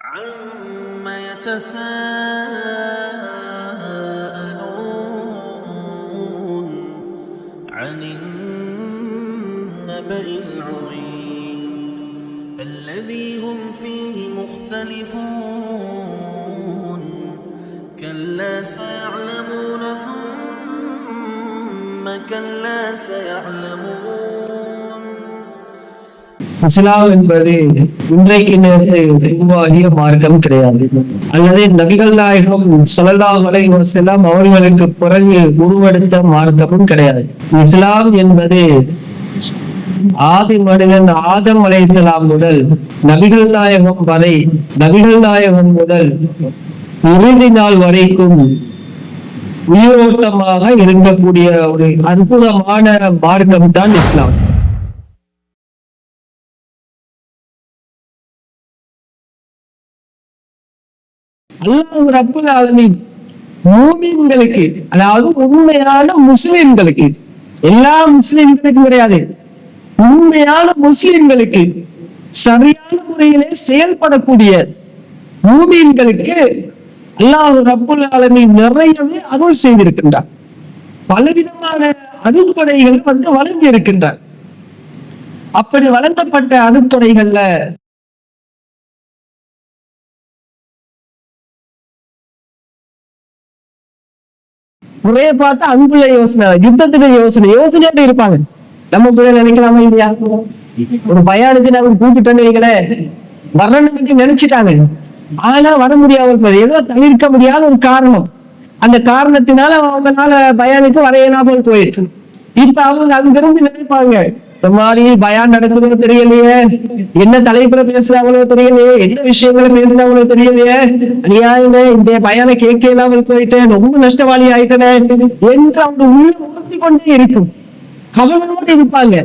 عَمَّ يَتَسَاءَلُونَ عَنِ النَّبَإِ الْعَظِيمِ الَّذِي هُمْ فِيهِ مُخْتَلِفُونَ كَلَّا سَيَعْلَمُونَ ثُمَّ كَلَّا سَيَعْلَمُونَ. இஸ்லாம் என்பது இன்றைக்கு நேரத்தை உருவாகிய மார்க்கம் கிடையாது, அல்லது நபிகள் நாயகம் ஸல்லல்லாஹு அலைஹி வஸல்லம் அவர்களுக்கு பிறகு உருவெடுத்த மார்க்கமும் கிடையாது. இஸ்லாம் என்பது ஆதி மனிதன் ஆதம் அலைஹிஸ்ஸலாம் முதல் நபிகள் நாயகம் வரை, நபிகள் நாயகம் முதல் இறுதி நாள் வரைக்கும் உயிரோட்டமாக இருக்கக்கூடிய ஒரு அற்புதமான மார்க்கம் தான் இஸ்லாம். அல்லாஹ் ரப்புல் ஆலமீன் மூமின்களுக்கு, அதாவது உண்மையான முஸ்லிம்களுக்கு, எல்லா முஸ்லிம்களுக்கும் கிடையாது, உண்மையான முஸ்லிம்களுக்கு சரியான முறையிலே செயல்படக்கூடிய மூமின்களுக்கு அல்லாஹ் ரப்புல் ஆலமீன் நிறையவே அருள் செய்திருக்கின்றார். பலவிதமான அருட்கொடைகள் வழங்கி இருக்கின்றார். அப்படி வழங்கப்பட்ட அருட்கொடைகள்ல முறைய பார்த்தா அன்புள்ள யோசனை, யுத்தத்துக்கு யோசனையோட இருப்பாங்க. நம்ம கூட நினைக்கலாமா இல்லையா? ஒரு பயானுக்கு நான் கூப்பிட்டேன்னு வைங்களே, வரணும்னு நினைச்சிட்டாங்க, ஆனா வர முடியாமல் ஏதோ தவிர்க்க முடியாத ஒரு காரணம், அந்த காரணத்தினால அவங்களால பயானுக்கு வர இயலாமல் போயிடுச்சு. இப்ப அவங்க அங்கிருந்து நினைப்பாங்க, இந்த மாதிரி பயான் நடக்குதுன்னு தெரியலையே, என்ன தலைப்புல பேசுறாங்களோ தெரியலையே, என்ன விஷயங்கள பேசுறாங்களோ தெரியலையே, அநியாயமே இந்த பயானை கேட்க இல்லாமல் போயிட்டேன், ரொம்ப நஷ்டவாளி ஆயிட்டேன் என்று அவங்க உள்ள உறுத்தி கொண்டே இருக்கும், கவலையோடு இருப்பாங்க.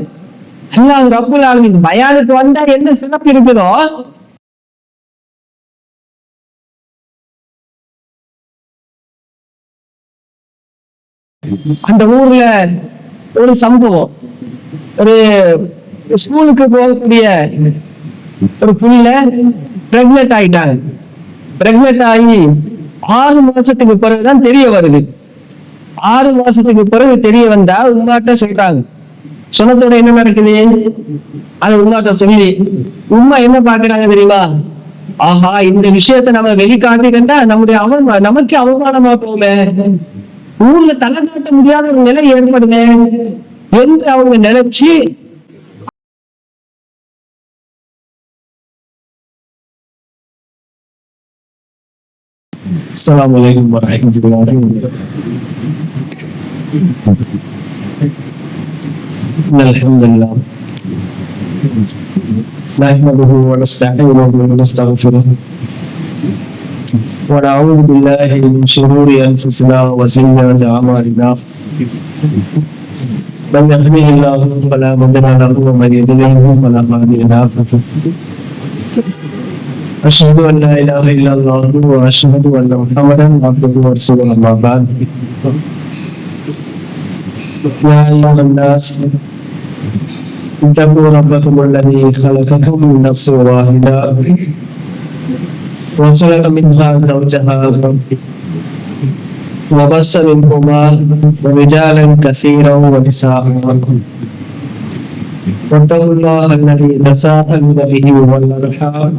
அல்லாஹ் ரப்புல் ஆலமீன் பயானுக்கு வந்தா என்ன சிறப்பு இருக்குதோ அந்த ஊர்ல ஒரு சம்பவம், ஒரு ஸ்கூலுக்கு போகக்கூடிய ஒரு புள்ள பிரெக்னென்ட் ஆயிட்டாங்க. பிரெக்னென்ட் ஆகி 6 மாசத்துக்கு பிறகுதான் தெரிய வருது. 6 மாசத்துக்கு பிறகு தெரிய வந்தா உமாட்ட சொல்றாங்க. சொன்னதோட என்ன நடக்குது, அது உமாட்ட சொல்லி உமா என்ன பாக்குறாங்க தெரியுமா? ஆஹா, இந்த விஷயத்த நம்ம வெளிக்காட்டிக்கிட்டா நமக்கு அவமானமா போமே, ஊர்ல தலை காட்ட முடியாத ஒரு நிலை ஏற்படுமே என்று அவங்க நினைச்சு அஸ்ஸலாமு அலைக்கும் வரஹ்மத்துல்லாஹி வபரகாத்துஹு. அல்ஹம்துலில்லாஹ் நஹ்மதுஹு வ நஸ்தஈனுஹு வ நஸ்தக்ஃபிருஹு ونعوذ بالله من شرور أنفسنا وسيئات أعمالنا من يهده الله فلا مضل له ومن يضلل فلا هادي له. أشهد أن لا إله إلا الله وأشهد أن محمدا عبده ورسوله. أما بعد، يا أيها الناس اتقوا ربكم الذي خلقكم من نفس واحدة وخلق منها زوجها وبث منهما رجالا كثيرا ونساء واتقوا الله الذي تساءلون به والأرحام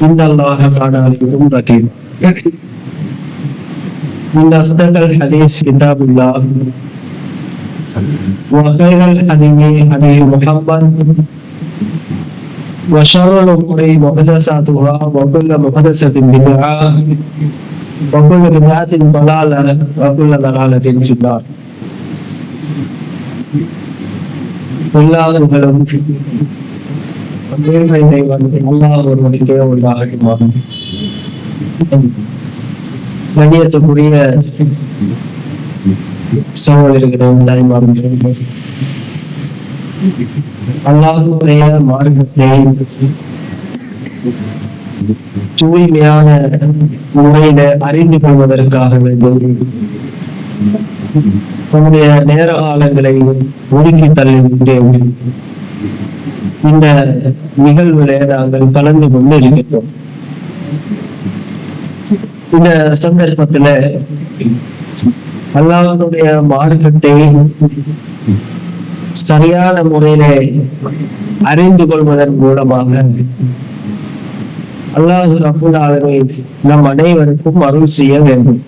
إن الله كان عليكم رقيبا. إن أصدق الحديث كتاب الله وخير الحديث حديث محمد وشر الأمور محدثاتها وكل محدثة بدعة وكل بدعة ضلالة وكل ضلالة في النار. அல்லாஹ் ஒருவனுக்கே உண்டாகட்டுமாக. கண்ணியத்துக்குரிய சகோதரர்களே, அல்லாஹ்வுடைய மார்க்கத்தை தூய்மையான முறையில அறிந்து கொள்வதற்காக வேண்டும் நம்முடைய நேர காலங்களை ஒதுக்கி தள்ளுகின்றேன். இந்த நிகழ்வுல நாங்கள் கலந்து கொண்டு இருக்கிறோம். இந்த சந்தர்ப்பத்துல அல்லாஹ்வுடைய மார்க்கத்தை சரியான முறையில அறிந்து கொள்வதன் மூலமாக அல்லாஹ் ரப்பல் ஆலமீன் நம் அனைவருக்கும் அருள் செய்ய வேண்டும்.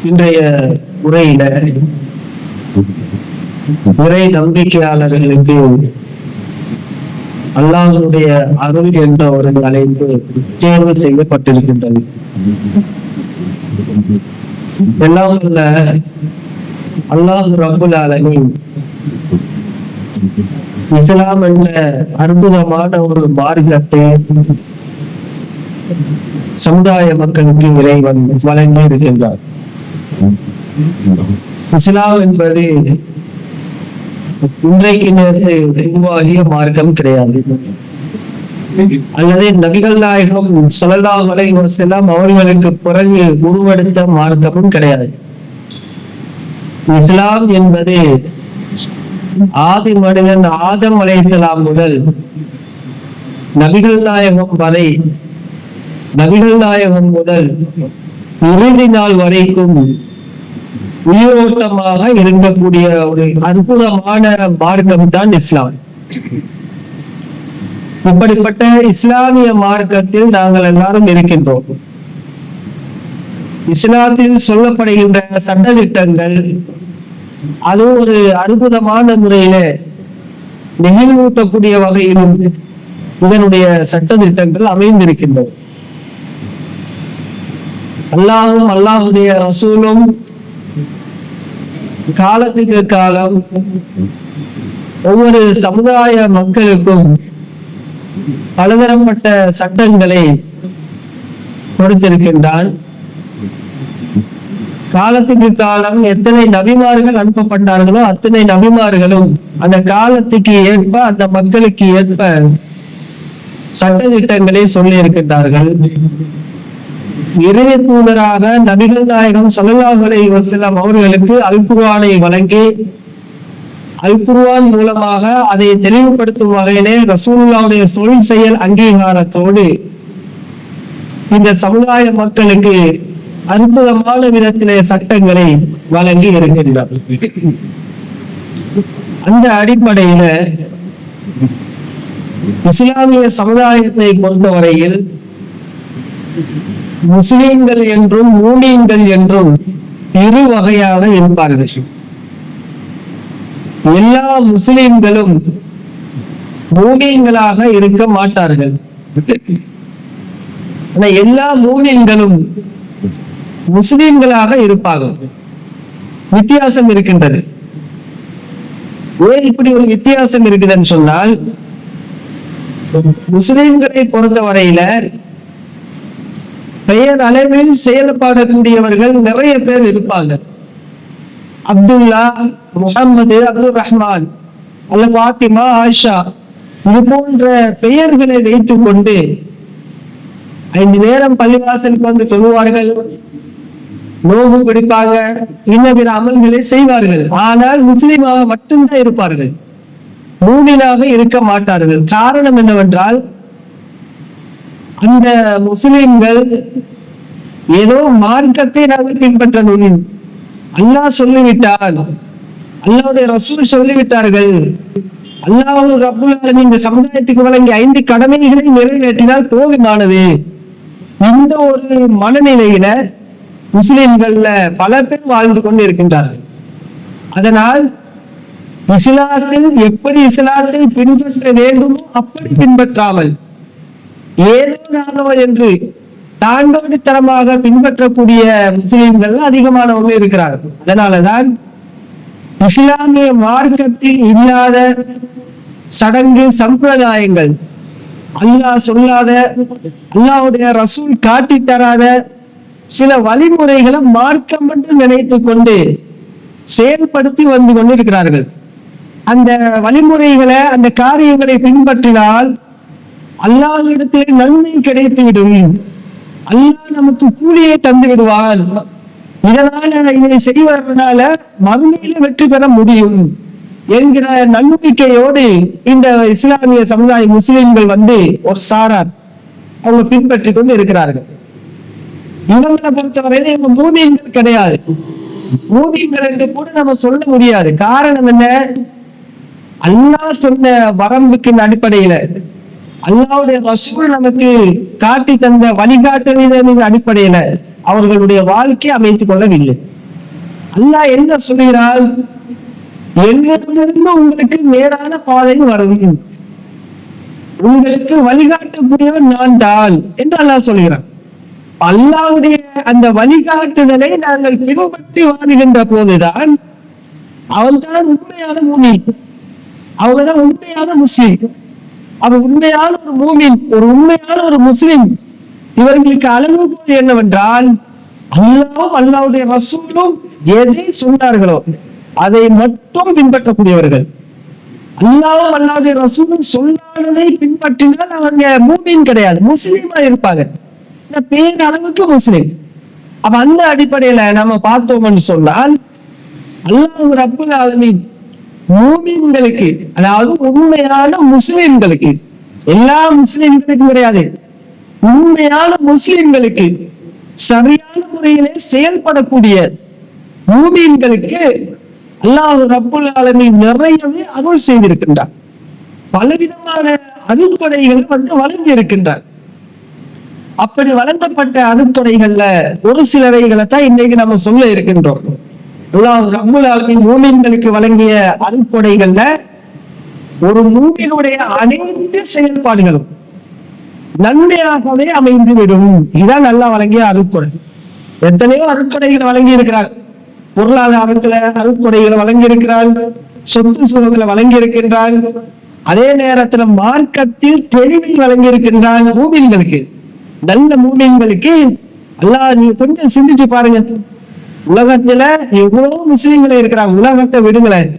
இன்றைய உரையில இறை நம்பிக்கையாளர்களுக்கு அல்லாஹ்வுடைய அருள் என்ற ஒரு தலைப்பு தேர்வு செய்யப்பட்டிருக்கின்றது. எல்லாம் அல்லாஹ் ரப்பல் ஆலமீன் இஸ்லாம் என்ற அற்புதமான ஒரு மார்க்கத்தை சமுதாய மக்களுக்கு இறைவன் வழங்கி இருக்கின்றார். இஸ்லாம் என்பது இன்றைக்கு நேரத்தை உருவாகிய மார்க்கம் கிடையாது, அல்லது நபிகள் நாயகம் ஸல்லல்லாஹு அலைஹி வஸல்லம் அவர்களுக்கு பிறகு உருவெடுத்த மார்க்கமும் கிடையாது. இஸ்லாம் என்பது ஆதி மனிதன் ஆதம் அலைஹிஸ்ஸலாம் முதல் நபிகள் நாயகம் வரை, நபிகள் நாயகம் முதல் இறுதி நாள் வரைக்கும் உயிரோட்டமாக இருக்கக்கூடிய ஒரு அற்புதமான மார்க்கம் தான் இஸ்லாம். இப்படிப்பட்ட இஸ்லாமிய மார்க்கத்தில் நாங்கள் எல்லாரும் இருக்கின்றோம். இஸ்லாத்தில் சொல்லப்படுகின்ற சட்டதிட்டங்கள் அது ஒரு அற்புதமான முறையில நெகிழ்வூட்டக்கூடிய வகையிலும் இதனுடைய சட்டதிட்டங்கள் அமைந்திருக்கின்றன. அல்லாஹும் அல்லாஹுடைய ரசூலும் காலத்துக்கு காலம் ஒவ்வொரு சமுதாய மக்களுக்கும் பலதரப்பட்ட சட்டங்களை கொடுத்திருக்கின்றான். காலத்துக்கு காலம் எத்தனை நபிமார்கள் அனுப்பப்பட்டார்களோ அத்தனை நபிமார்களும் அந்த காலத்துக்கு ஏற்ப அந்த மக்களுக்கு ஏற்ப சட்டதிட்டங்களை சொல்லி இருக்கின்றார்கள். இறுதி தூதராக நபிகள் நாயகம் ஸல்லல்லாஹு அலைஹி வஸல்லம் அவர்களுக்கு அல் குர்ஆனை வழங்கி அல் குர்ஆன் மூலமாக அதை தெளிவுபடுத்தும் வகையிலே ரசூலுல்லாஹ்வுடைய சொல் செயல் அங்கீகாரத்தோடு இந்த சமுதாய மக்களுக்கு அற்புதமான விதத்திலே சட்டங்களை வழங்கி இருக்கின்றார். அந்த அடிப்படையில இஸ்லாமிய சமுதாயத்தை பொறுத்தவரையில் முஸ்லிம்கள் என்றும் மூமின்கள் என்றும் இரு வகையாக இருப்பார்கள். எல்லா முஸ்லிம்களும் மூமின்களாக இருக்க மாட்டார்கள். எல்லா மூமின்களும் முஸ்லிம்களாக இருப்பாங்க. வித்தியாசம் இருக்கின்றது. ஏன் இப்படி ஒரு வித்தியாசம் இருக்குதுன்னு சொன்னால், முஸ்லிம்களை பொறுத்தவரையில பெயர் அளவில் செயல்படக்கூடியவர்கள் நிறைய பேர் இருப்பாங்க. அப்துல்லா, முகம்மது, அப்துல் ரஹ்மான், அல்ல ஃபாத்திமா, ஆயிஷா, இது போன்ற பெயர்களை வைத்துக் கொண்டு 5 நேரம் பள்ளிவாசலுக்கு வந்து தொழுவார்கள், நோன்பு பிடிப்பாங்க, இன்னபிற அமல்களை செய்வார்கள். ஆனால் முஸ்லிமாக மட்டும்தான் இருப்பார்கள், மூமினாக இருக்க மாட்டார்கள். காரணம் என்னவென்றால், அந்த முஸ்லிம்கள் ஏதோ மார்க்கத்தை நாங்கள் பின்பற்றணும், அல்லாஹ் சொல்லிவிட்டால், அல்லாஹ்வுடைய ரசூல் சொல்லிவிட்டார்கள், அல்லாஹ் ரப்புல் ஆலமீன் இந்த சமுதாயத்துக்கு வழங்கிய 5 கடமைகளை நிறைவேற்றினால் போதுமானது, இந்த ஒரு மனநிலையில முஸ்லிம்கள்ல பல பேர் வாழ்ந்து கொண்டு இருக்கின்றார்கள். அதனால் இஸ்லாத்தில் எப்படி இஸ்லாத்தை பின்பற்ற வேண்டுமோ அப்படி பின்பற்றாமல் ஏதோ நானோ என்று தாண்டோடித்தனமாக பின்பற்றக்கூடிய முஸ்லிம்கள் அதிகமானவர்கள் இருக்கிறார்கள். அதனாலதான் இஸ்லாமிய மார்க்கத்தில் இல்லாத சடங்கு சம்பிரதாயங்கள், அல்லாஹ் சொல்லாத, அல்லாஹ்வுடைய ரசூல் காட்டி தராத சில வழிமுறைகளை மார்க்கம் என்று நினைத்து கொண்டு செயல்படுத்தி வந்து கொண்டிருக்கிறார்கள். அந்த வழிமுறைகளை, அந்த காரியங்களை பின்பற்றினால் அல்லாஹ்விடத்தில் நன்மை கிடைத்துவிடும், அல்லாஹ் நமக்கு கூலியை தந்து விடுவான், இதனால இதை செய்வதனால மறுமையில வெற்றி பெற முடியும் என்கிற நம்பிக்கையோடு இந்த இஸ்லாமிய சமுதாய முஸ்லிம்கள் வந்து ஒரு சாரார் அவங்க பின்பற்றி கொண்டு இருக்கிறார்கள். இவங்களை பொறுத்தவரையில இவங்க மூமின்கள் கிடையாது. மூமின்கள் என்று கூட நம்ம சொல்ல முடியாது. காரணம் என்ன? அல்லாஹ் சொன்ன வரம்புக்கின் அடிப்படையில, அல்லாஹ்வுடைய ரசூல் நமக்கு காட்டி தந்த வழிகாட்டுதலின் அடிப்படையில அவர்களுடைய வாழ்க்கையை அமைத்துக் கொள்ளவில்லை. அல்லாஹ் என்ன சொல்கிறார்? என்னிடமிருந்து உங்களுக்கு நேரான பாதை வரும், உங்களுக்கு வழிகாட்டக்கூடியவர் நான் தான் என்று அல்லாஹ் சொல்கிறான். அல்லாஹ்வுடைய அந்த வழிகாட்டுதலை நாங்கள் பின்பற்றி வாழ்கின்ற போதுதான் அவன்தான் உண்மையான மூமின், அவங்கதான் உண்மையான முஸ்லிம். அவன் உண்மையான ஒரு மூமின், ஒரு உண்மையான ஒரு முஸ்லிம். இவர்களுக்கு அளவுகோல் என்னவென்றால், அல்லாஹ்வும் அல்லாஹ்வுடைய ரசூலும் எதை சொன்னார்களோ அதை மட்டும் பின்பற்றக்கூடியவர்கள். அல்லாஹ்வும் அல்லாஹ்வுடைய ரசூலும் சொல்லாததை பின்பற்றினால் அவங்க மூமின் கிடையாது, முஸ்லீமா இருப்பாங்க, பேர் அளவுக்கு முஸ்லிம். அப்ப அந்த அடிப்படையில நம்ம பார்த்தோம்னு சொன்னால், அல்லாஹ் ரப்புல் ஆலமீன் மூமின்களுக்கு, அதாவது உண்மையான முஸ்லிம்களுக்கு, எல்லா முஸ்லிம்களுக்கும் கிடையாது, உண்மையான முஸ்லிம்களுக்கு சரியான முறையிலே செயல்படக்கூடிய மூமின்களுக்கு அல்லாஹ் ரப்புல் ஆலமீன் நிறையவே அருள் செய்திருக்கின்றார். பலவிதமான அருட்கொடைகளை வழங்கி இருக்கின்றார். அப்படி வழங்கப்பட்ட அருட்கொடைகள்ல ஒரு சிலவைகளை தான் இன்னைக்கு நம்ம சொல்ல இருக்கின்றோம். அல்லாஹ் ரப்புல் ஆலமீன் மூமின்களுக்கு வழங்கிய அருட்கொடைகள்ல ஒரு மூமினுடைய அனைத்து செயல்பாடுகளும் நன்மையாகவே அமைந்துவிடும். இதுதான் நல்லா வழங்கிய அருட்கொடை. எத்தனையோ அருட்கொடைகளை வழங்கி இருக்கிறார். பொருளாதாரத்துல அருட்கொடைகளை வழங்கி இருக்கிறார், சொத்து சுகங்களை வழங்கி இருக்கின்றார், அதே நேரத்துல மார்க்கத்தில் தெளிவை வழங்கி இருக்கின்றார். மூமின்களுக்கு, நல்ல மூமின்களுக்கு அல்லாஹ், நீங்க கொஞ்சம் சிந்திச்சு பாருங்க, உலகத்துல எவ்வளவு முஸ்லிம்களை இருக்கிறாங்க. உலகத்தை விடுங்களேன்,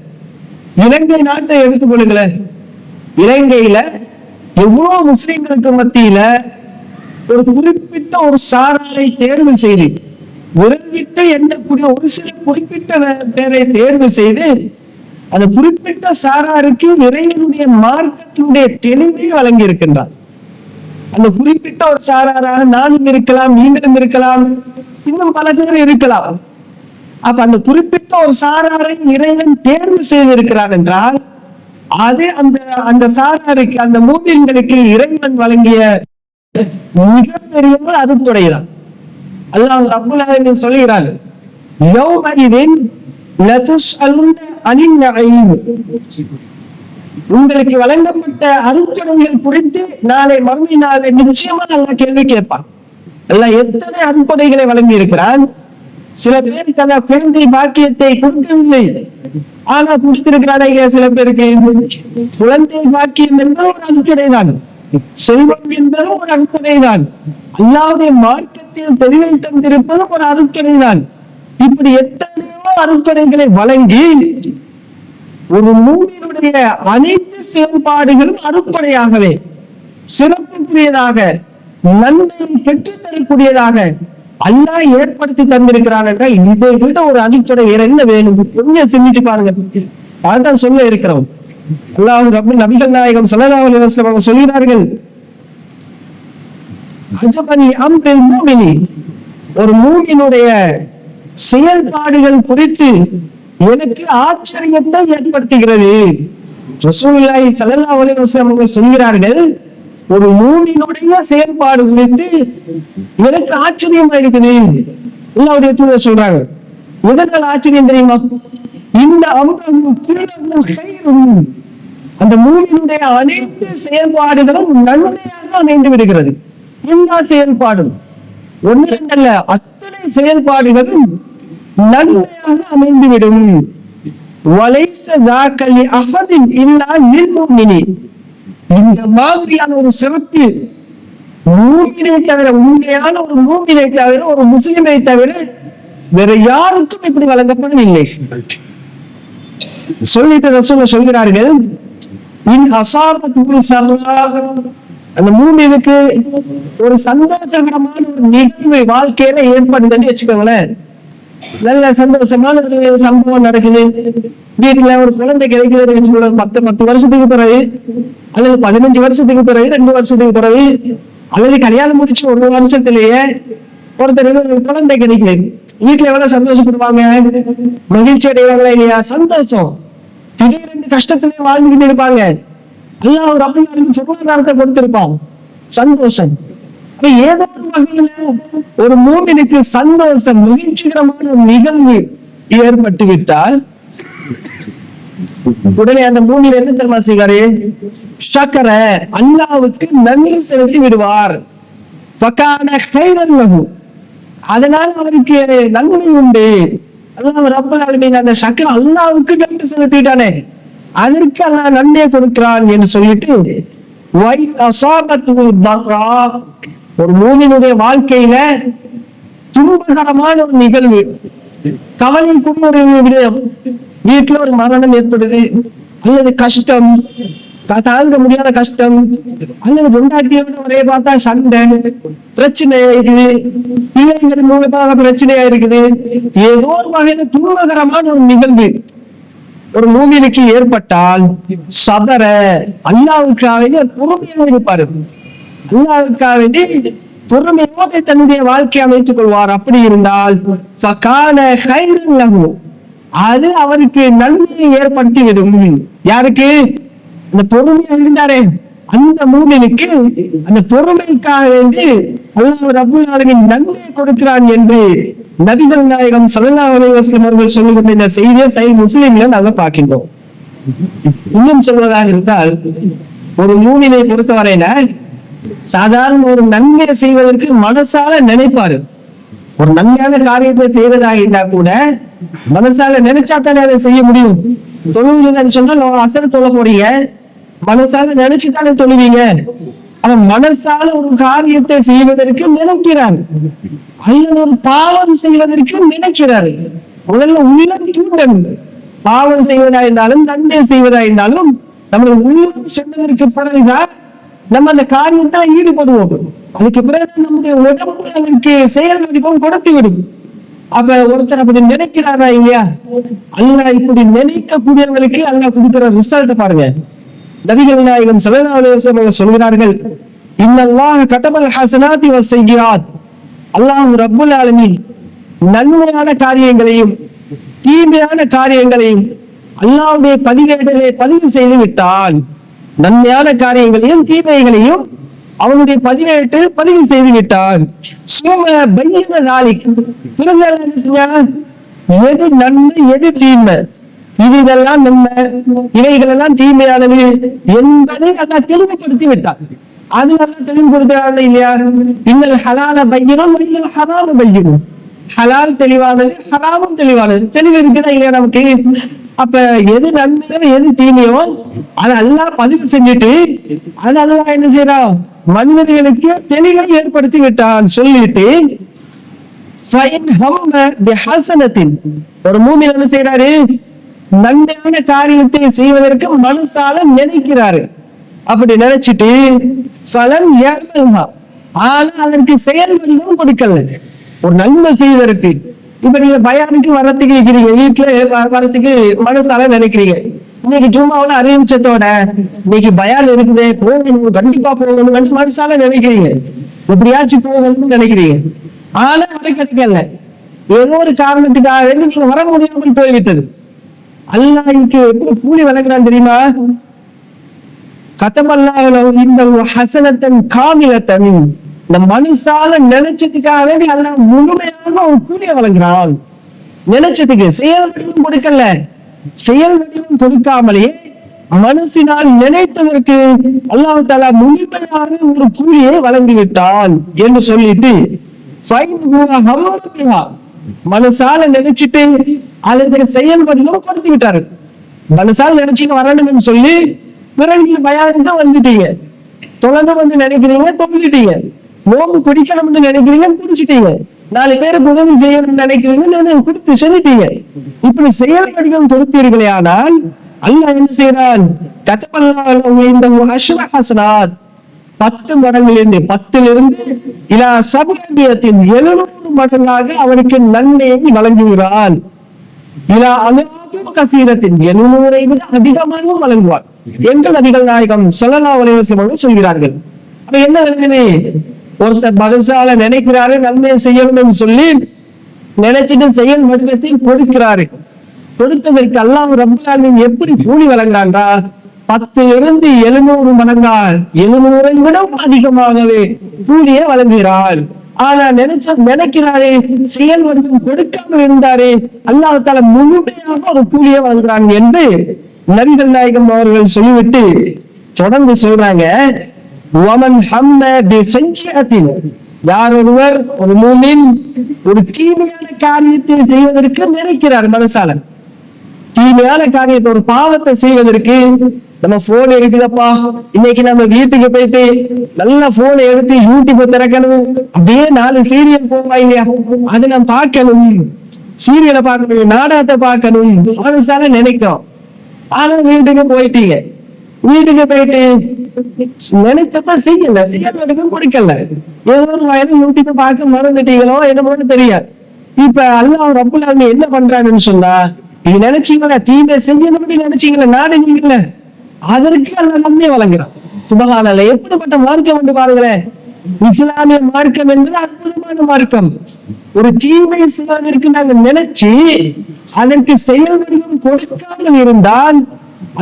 இலங்கை நாட்டை எடுத்துக் கொள்ளுங்களேன். இலங்கையில எவ்வளவு முஸ்லிம்களுக்கு மத்தியில ஒரு குறிப்பிட்ட ஒரு சாராரை தேர்வு செய்து, விரல்விட்டு எண்ணக்கூடிய ஒரு சில குறிப்பிட்ட பேரை தேர்வு செய்து, அந்த குறிப்பிட்ட சாராருக்கு இறைவனுடைய மார்க்கத்தினுடைய தெளிவை வழங்கி இருக்கின்றார். அந்த குறிப்பிட்ட ஒரு சாராராக நானும் இருக்கலாம், நீங்களும் இருக்கலாம், இன்னும் பல பேர் இருக்கலாம். அப்ப அந்த குறிப்பிட்ட ஒரு சாராரை இறைவன் தேர்வு செய்திருக்கிறார் என்றால், அது அந்த சாராருக்கு, அந்த மூமின்களுக்கு இறைவன் வழங்கிய மிகப்பெரிய அருட்கொடைதான். அல்லாஹ் ரப்புல் ஆலமீன் சொல்கிறார், யௌமஇதின் லதுஸ்அலுன அனின் நഈம், உங்களுக்கு வழங்கப்பட்ட அருட்கொடைகள் குறித்து நாளை மறுமை நாள் நிச்சயமா அல்லாஹ் கேள்வி கேட்பான். அல்லாஹ் எத்தனை அருட்கொடைகளை வழங்கி இருக்கிறான். சில பேர் தன குழந்தை பாக்கியத்தை கொடுக்கவில்லை, ஆனா கொடுத்திருக்கிறாங்க. சில பேருக்கு குழந்தை பாக்கியம் என்பது ஒரு அருட்கொடை தான், செல்வம் என்பது ஒரு அருட்கொடை தான், அல்லாஹ்வுடைய மார்க்கத்தில் தெளிவை தந்திருப்பது ஒரு அருட்கொடை தான். இப்படி எத்தனையோ அருட்கொடைகளை வழங்கி ஒரு மூமினுடைய அனைத்து செயல்பாடுகளும் அருட்கொடையாகவே சிறப்புக்குரியதாக, நன்மையை பெற்றுத்தரக்கூடியதாக அல்லாஹ் ஏற்படுத்தி தந்திருக்கிறான் என்றால், இதை விட ஒரு அருட்கொடை வேற என்ன வேணும்? கொஞ்சம் சிந்திச்சு பாருங்க. அதுதான் சொல்ல இருக்கிறோம். அல்லாஹ் ரப்பல் நபிகள் நாயகம் ஸல்லல்லாஹு அலைஹி வஸல்லம் அவங்க சொல்கிறார்கள், அஜபனி அம்ரில் மூமினி, ஒரு மூமினுடைய செயல்பாடுகள் குறித்து எனக்கு ஆச்சரியத்தை ஏற்படுத்துகிறது. ரசூலுல்லாஹி ஸல்லல்லாஹு அலைஹி வஸல்லம் அவங்க சொல்கிறார்கள், ஒரு மூமினுடைய செயல்பாடு குறித்து எனக்கு ஆச்சரியமா இருக்குது. அல்லாஹ்வுடைய தூதர் சொல்றாங்க, எதனால் ஆச்சரியம் தெரியுமா? இந்த அந்த மூமினுடைய அனைத்து செயல்பாடுகளும் நன்மையாக அமைந்து விடுகிறது. எல்லா செயல்பாடும் ஒன்று ரெண்டல்ல, அத்தனை செயல்பாடுகளும் நன்மையாக அமைந்துவிடும். இந்த மாதிரியான ஒரு சிறப்பு மூமினை தவிர, உண்மையான ஒரு மூமினை தவிர, ஒரு முஸ்லிமை தவிர வேற யாருக்கும் இப்படி வழங்கப்படவில்லை சொல்லிட்டு ரசூல் சொல்கிறார்கள், அந்த மூமினுக்கு ஒரு சந்தோஷகரமான ஒரு நிகழ்வு வாழ்க்கையில ஏற்படுதுன்னு வச்சுக்கோங்களேன். நல்ல சந்தோஷமான ஒரு சம்பவம் நடக்குது, வீட்டுல ஒரு குழந்தை கிடைக்குது, 10 வருஷத்துக்கு பிறகு அல்லது 15 வருஷத்துக்கு பிறகு, 2 வருஷத்துக்கு பிறகு அல்லது கல்யாணம் முடிச்சு ஒரு வருஷத்திலேயே ஒருத்தருக்கு குழந்தை கிடைக்கிறது, வீட்டுல எவ்வளவு சந்தோஷப்படுவாங்க, மகிழ்ச்சி அடைவாங்களா இல்லையா? சந்தோஷம். திடீரென்று கஷ்டத்திலே வாழ்ந்துகிட்டு இருப்பாங்க, அல்லாஹ் ஒரு அப்படிங்களுக்கு பொருளாதாரத்தை கொடுத்திருப்பான், சந்தோஷம். ஏதோ ஒரு வகையில ஒரு மூமினுக்கு சந்தோஷம், மகிழ்ச்சிகரமான ஒரு நிகழ்வு ஏற்பட்டு விட்டால் உடனே அந்த மூமின் என்ன தெரியுமா செய்வாரு? ஷக்கர, அல்லாஹ்வுக்கு நன்றி செலுத்தி விடுவார். ஃபகான கைரன் லஹு, அதனால் அவருக்கு நன்மை உண்டு. அல்லாஹ் ரப்பல் ஆலமீன் அந்த ஷக்கர, அல்லாஹ்வுக்கு நன்றி செலுத்திட்டானே, அதற்கு அல்லாஹ் நன்மையை கொடுக்கிறான் என்று சொல்லிட்டு வை அஸாபத்து தர்ரா, ஒரு மூமினுடைய வாழ்க்கையில துன்பகரமான ஒரு நிகழ்வு, கவலைக்குரிய ஒரு விடயம், வீட்டுல ஒரு மரணம் ஏற்படுது, அல்லது கஷ்டம், தாங்க முடியாத கஷ்டம், அல்லது பொண்டாட்டியோட ஒரே பார்த்தா சண்டை, பிரச்சனையா இருக்குது, பிள்ளைங்கள் மூலமாக பிரச்சனையா இருக்குது, ஏதோ ஒரு வகையில துன்பகரமான ஒரு நிகழ்வு ஒரு மூமினுக்கு ஏற்பட்டால் சபர, அல்லாஹ்வுக்காக வேண்டி பொறுமையாக இருப்பாரு, அல்லாஹ்வுக்காக வேண்டி பொறுமையோடு தன்னுடைய வாழ்க்கையை அமைத்துக் கொள்வார். அப்படி இருந்தால் ஃபகான கைரன் லஹு, அது அவருக்கு நன்மையை ஏற்படுத்தி விடும். யாருக்கு? அந்த பொறுமையா இருந்தாரே அந்த மூமினுக்கு அந்த பொறுமைக்காக வேண்டி அல்லாஹ் ரப்பல் ஆலமீன் நன்மையை கொடுக்கிறான் என்று நபிகள் நாயகம் ஸல்லல்லாஹு அலைஹி வஸல்லம் அவர்கள் சொல்லுகின்ற இந்த செய்தியை சஹீஹ் முஸ்லிம்ல நாங்க பார்க்கின்றோம். இன்னும் சொல்வதாக இருந்தால், ஒரு மூமினை பொறுத்தவரையில சாதாரண ஒரு நன்மையை செய்வதற்கு மனசால நினைப்பாரு. ஒரு நன்மையான காரியத்தை செய்வதாக இருந்தா கூட மனசால நினைச்சா தானே அதை செய்ய முடியும். தொழுவீங்கன்னு சொன்னா அசர் தொழ போறீங்க, மனசால நினைச்சுதானே தொழுவீங்க. அவன் மனசால ஒரு காரியத்தை செய்வதற்கு நினைக்கிறார், அல்லது ஒரு பாவம் செய்வதற்கு நினைக்கிறாரு. முதல்ல உள்ளம் தூண்டணும். பாவம் செய்வதா இருந்தாலும் நன்மை செய்வதா இருந்தாலும் நம்மளோட உள்ளம் சென்றதற்கு பிறகுதான் நம்ம அந்த காரியத்தை ஈடுபடுவோம். அதுக்கு பிறகு நம்முடைய உடம்பு அதற்கு செயல் வடிவம் கொடுத்து விடும். அப்ப ஒருத்தர் அப்படி நினைக்கிறாரா இல்லையா? அல்லாஹ் இப்படி நினைக்கக்கூடியவர்களுக்கு அல்லாஹ் கொடுக்கிற ரிசல்ட் பாருங்க. நபிகள் நாயகம் ஸல்லல்லாஹு அலைஹி வஸல்லம் சொல்கிறார்கள், இன்னல்லாஹ கதபல் ஹஸனாத்தி வஸ்ஸய்யிஆத், அல்லாஹ் ரப்பல் ஆலமீன் நன்மையான காரியங்களையும் தீமையான காரியங்களையும் அல்லாஹ்வுடைய பதிவேட்டிலே பதிவு செய்து விட்டால், நன்மையான காரியங்களையும் தீமைகளையும் அவனுடைய பதிவேட்டு பதிவு செய்து விட்டான். எது நன்மை எது தீமை, இதெல்லாம் நன்மை இவைகளெல்லாம் தீமையானது என்பதை எல்லாம் தெளிவுபடுத்தி விட்டான். அது நல்லா தெளிவுபடுத்துறாங்க இல்லையா? இன்னல் ஹலால பையனும் இன்னல் ஹராம பையனும், ஹலால் தெளிவானது ஹராமும் தெளிவானது, தெளிவு இருக்குதா இல்லையா நமக்கு? அப்ப எது நன்மையோ எது தீமையோ அதை அல்லாஹ் பதிவு செஞ்சுட்டு அது அல்லாஹ் என்ன செய்யறான்? மனிதர்களுக்கு தெளிவை ஏற்படுத்தி விட்டான். சொல்லிட்டு ஒரு மூமின் என்ன செய்யறாரு? நன்மையான காரியத்தை செய்வதற்கு மனசால நினைக்கிறாரு. அப்படி நினைச்சிட்டு பலன் ஏற்படுமா, ஆனா அதற்கு செயல் வடிவம் கொடுக்கல. ஒரு நன்மை செய்வதற்கு இப்ப நீங்க பயானுக்கு வரத்துக்கு இருக்கிறீங்க, வீட்டுல வரத்துக்கு மனசால நினைக்கிறீங்க. இன்னைக்கு ஜும்மாவுல அறிவிச்சத்தோட இன்னைக்கு பயான் இருக்குது, போகணும், கண்டிப்பா போகணும், மனசால நினைக்கிறீங்க, எப்படியாச்சும் போகணும்னு நினைக்கிறீங்க. ஆனா வர கிடைக்கல, ஏதோ ஒரு காரணத்துக்காக நீங்க வர முடியாமல் போய்விட்டது. அல்லாஹ்வுக்கு எப்படி கூலி வழங்குறான் தெரியுமா? கதபல்லாஹு இந்த ஹஸனத்தன் காமிலத்தன், இந்த மனுஷால நினைச்சதுக்காக வேண்டி அல்லாஹ் முழுமையாக ஒரு கூலியை வழங்குறான். நினைச்சதுக்கு செயல் வடிவம் கொடுக்கல, செயல் வடிவம் கொடுக்காமலே மனசினால் நினைத்ததற்கு அல்லாஹ் தஆலா முழுமையாக ஒரு கூலியை வழங்கிவிட்டான் என்று சொல்லிட்டு மனசால நினைச்சிட்டு அதற்கு செயல் வடிவம் கொடுத்து விட்டாரு. மனசால நினைச்சுட்டு வரணும்னு சொல்லி பிறகு பயானுக்கு வந்துட்டீங்க, தொடர்ந்து வந்து நினைக்கிறீங்க, தொங்கிட்டீங்க, நோம்பு பிடிக்கணும்னு நினைக்கிறீங்க, பிடிச்சிட்டீங்க, 4 பேருக்கு உதவி செய்யணும்னு நினைக்கிறீங்க, கொடுத்து சொல்லிட்டீங்க. இப்படி செயல் வடிவம் கொடுத்தீர்களே, ஆனால் அல்லாஹ் என்ன செய்யறான்? கதபல்லாஹு இந்த 10 மடங்கிலிருந்து 10 இலா 700 மடங்காக அவருக்கு நன்மையை வழங்குகிறான். இலா அலாஃபின் கஸீரத்தின் 700 விட அதிகமாக வழங்குவார் என்று நபிகள் நாயகம் ஸல்லல்லாஹு அலைஹி வஸல்லம் சொல்கிறார்கள். அப்ப என்ன இருக்குது? ஒருத்தர் மனசால நினைக்கிறாரு நன்மையை செய்யணும்னு சொல்லி நினைச்சிட்டு செயல் வடிவத்தை கொடுக்கிறாரு. கொடுத்ததற்கு அல்லாஹ் ரப்பல் ஆலமீன் எப்படி கூலி வழங்குறான்டா? 10 இருந்து 700 மடங்கால் 700 விட அதிகமாகவே கூலியை வழங்குகிறார். ஆனா நினைக்கிறாரே செயல் வடிவம் கொடுக்காம இருந்தாரே அல்லாஹ் தஆலா முழுமையாக ஒரு கூலியை வழங்குறான் என்று நபிகள் நாயகம் அவர்கள் சொல்லிவிட்டு தொடர்ந்து சொல்றாங்க, வமன் ஹம்ம பிஸய்யிஅத்தின், யார் ஒருவர் ஒரு மூமின் ஒரு தீமையான காரியத்தை செய்வதற்கு நினைக்கிறார், மனசால தீமையான காரியத்தை ஒரு பாவத்தை செய்வதற்கு, நம்ம போன் இருக்குதப்பா, இன்னைக்கு நம்ம வீட்டுக்கு போயிட்டு நல்ல போனை எடுத்து யூடியூப் திறக்கணும், அப்படியே 4 சீரியல் போவாங்க, அதை நான் பார்க்கணும், சீரியலை பார்க்கணும், நாடகத்தை பார்க்கணும் மனசால நினைக்கிறோம். ஆனா வீட்டுக்கு போயிட்டீங்க, வீட்டுக்கு போயிட்டு நினைச்சப்ப செய்யல, செய்யறதுக்கும் கொடுக்கல, ஏதோ ஒரு வயது யூடியூப் பார்க்க மறந்துட்டீங்களோ என்னமோன்னு தெரியாது. இப்ப அல்லாஹ் ரப்பல் ஆலமீன் என்ன பண்றாங்கன்னு சொன்னா, நீங்க நினைச்சீங்களா தீமை செய்யணும்னு நினைச்சீங்களா நாடுனீங்கல்ல, அதற்கு அல்லாஹ் நன்மை வழங்குறான். சுபஹானல்லாஹ், எப்படிப்பட்ட மார்க்கம் என்று பாருங்களேன். இஸ்லாமிய மார்க்கம் என்பது அற்புதமான மார்க்கம். ஒரு தீமை செய்வதற்கு நாங்கள் நினைச்சு அதற்கு செயல் வடிவம் கொடுக்காமல் இருந்தால்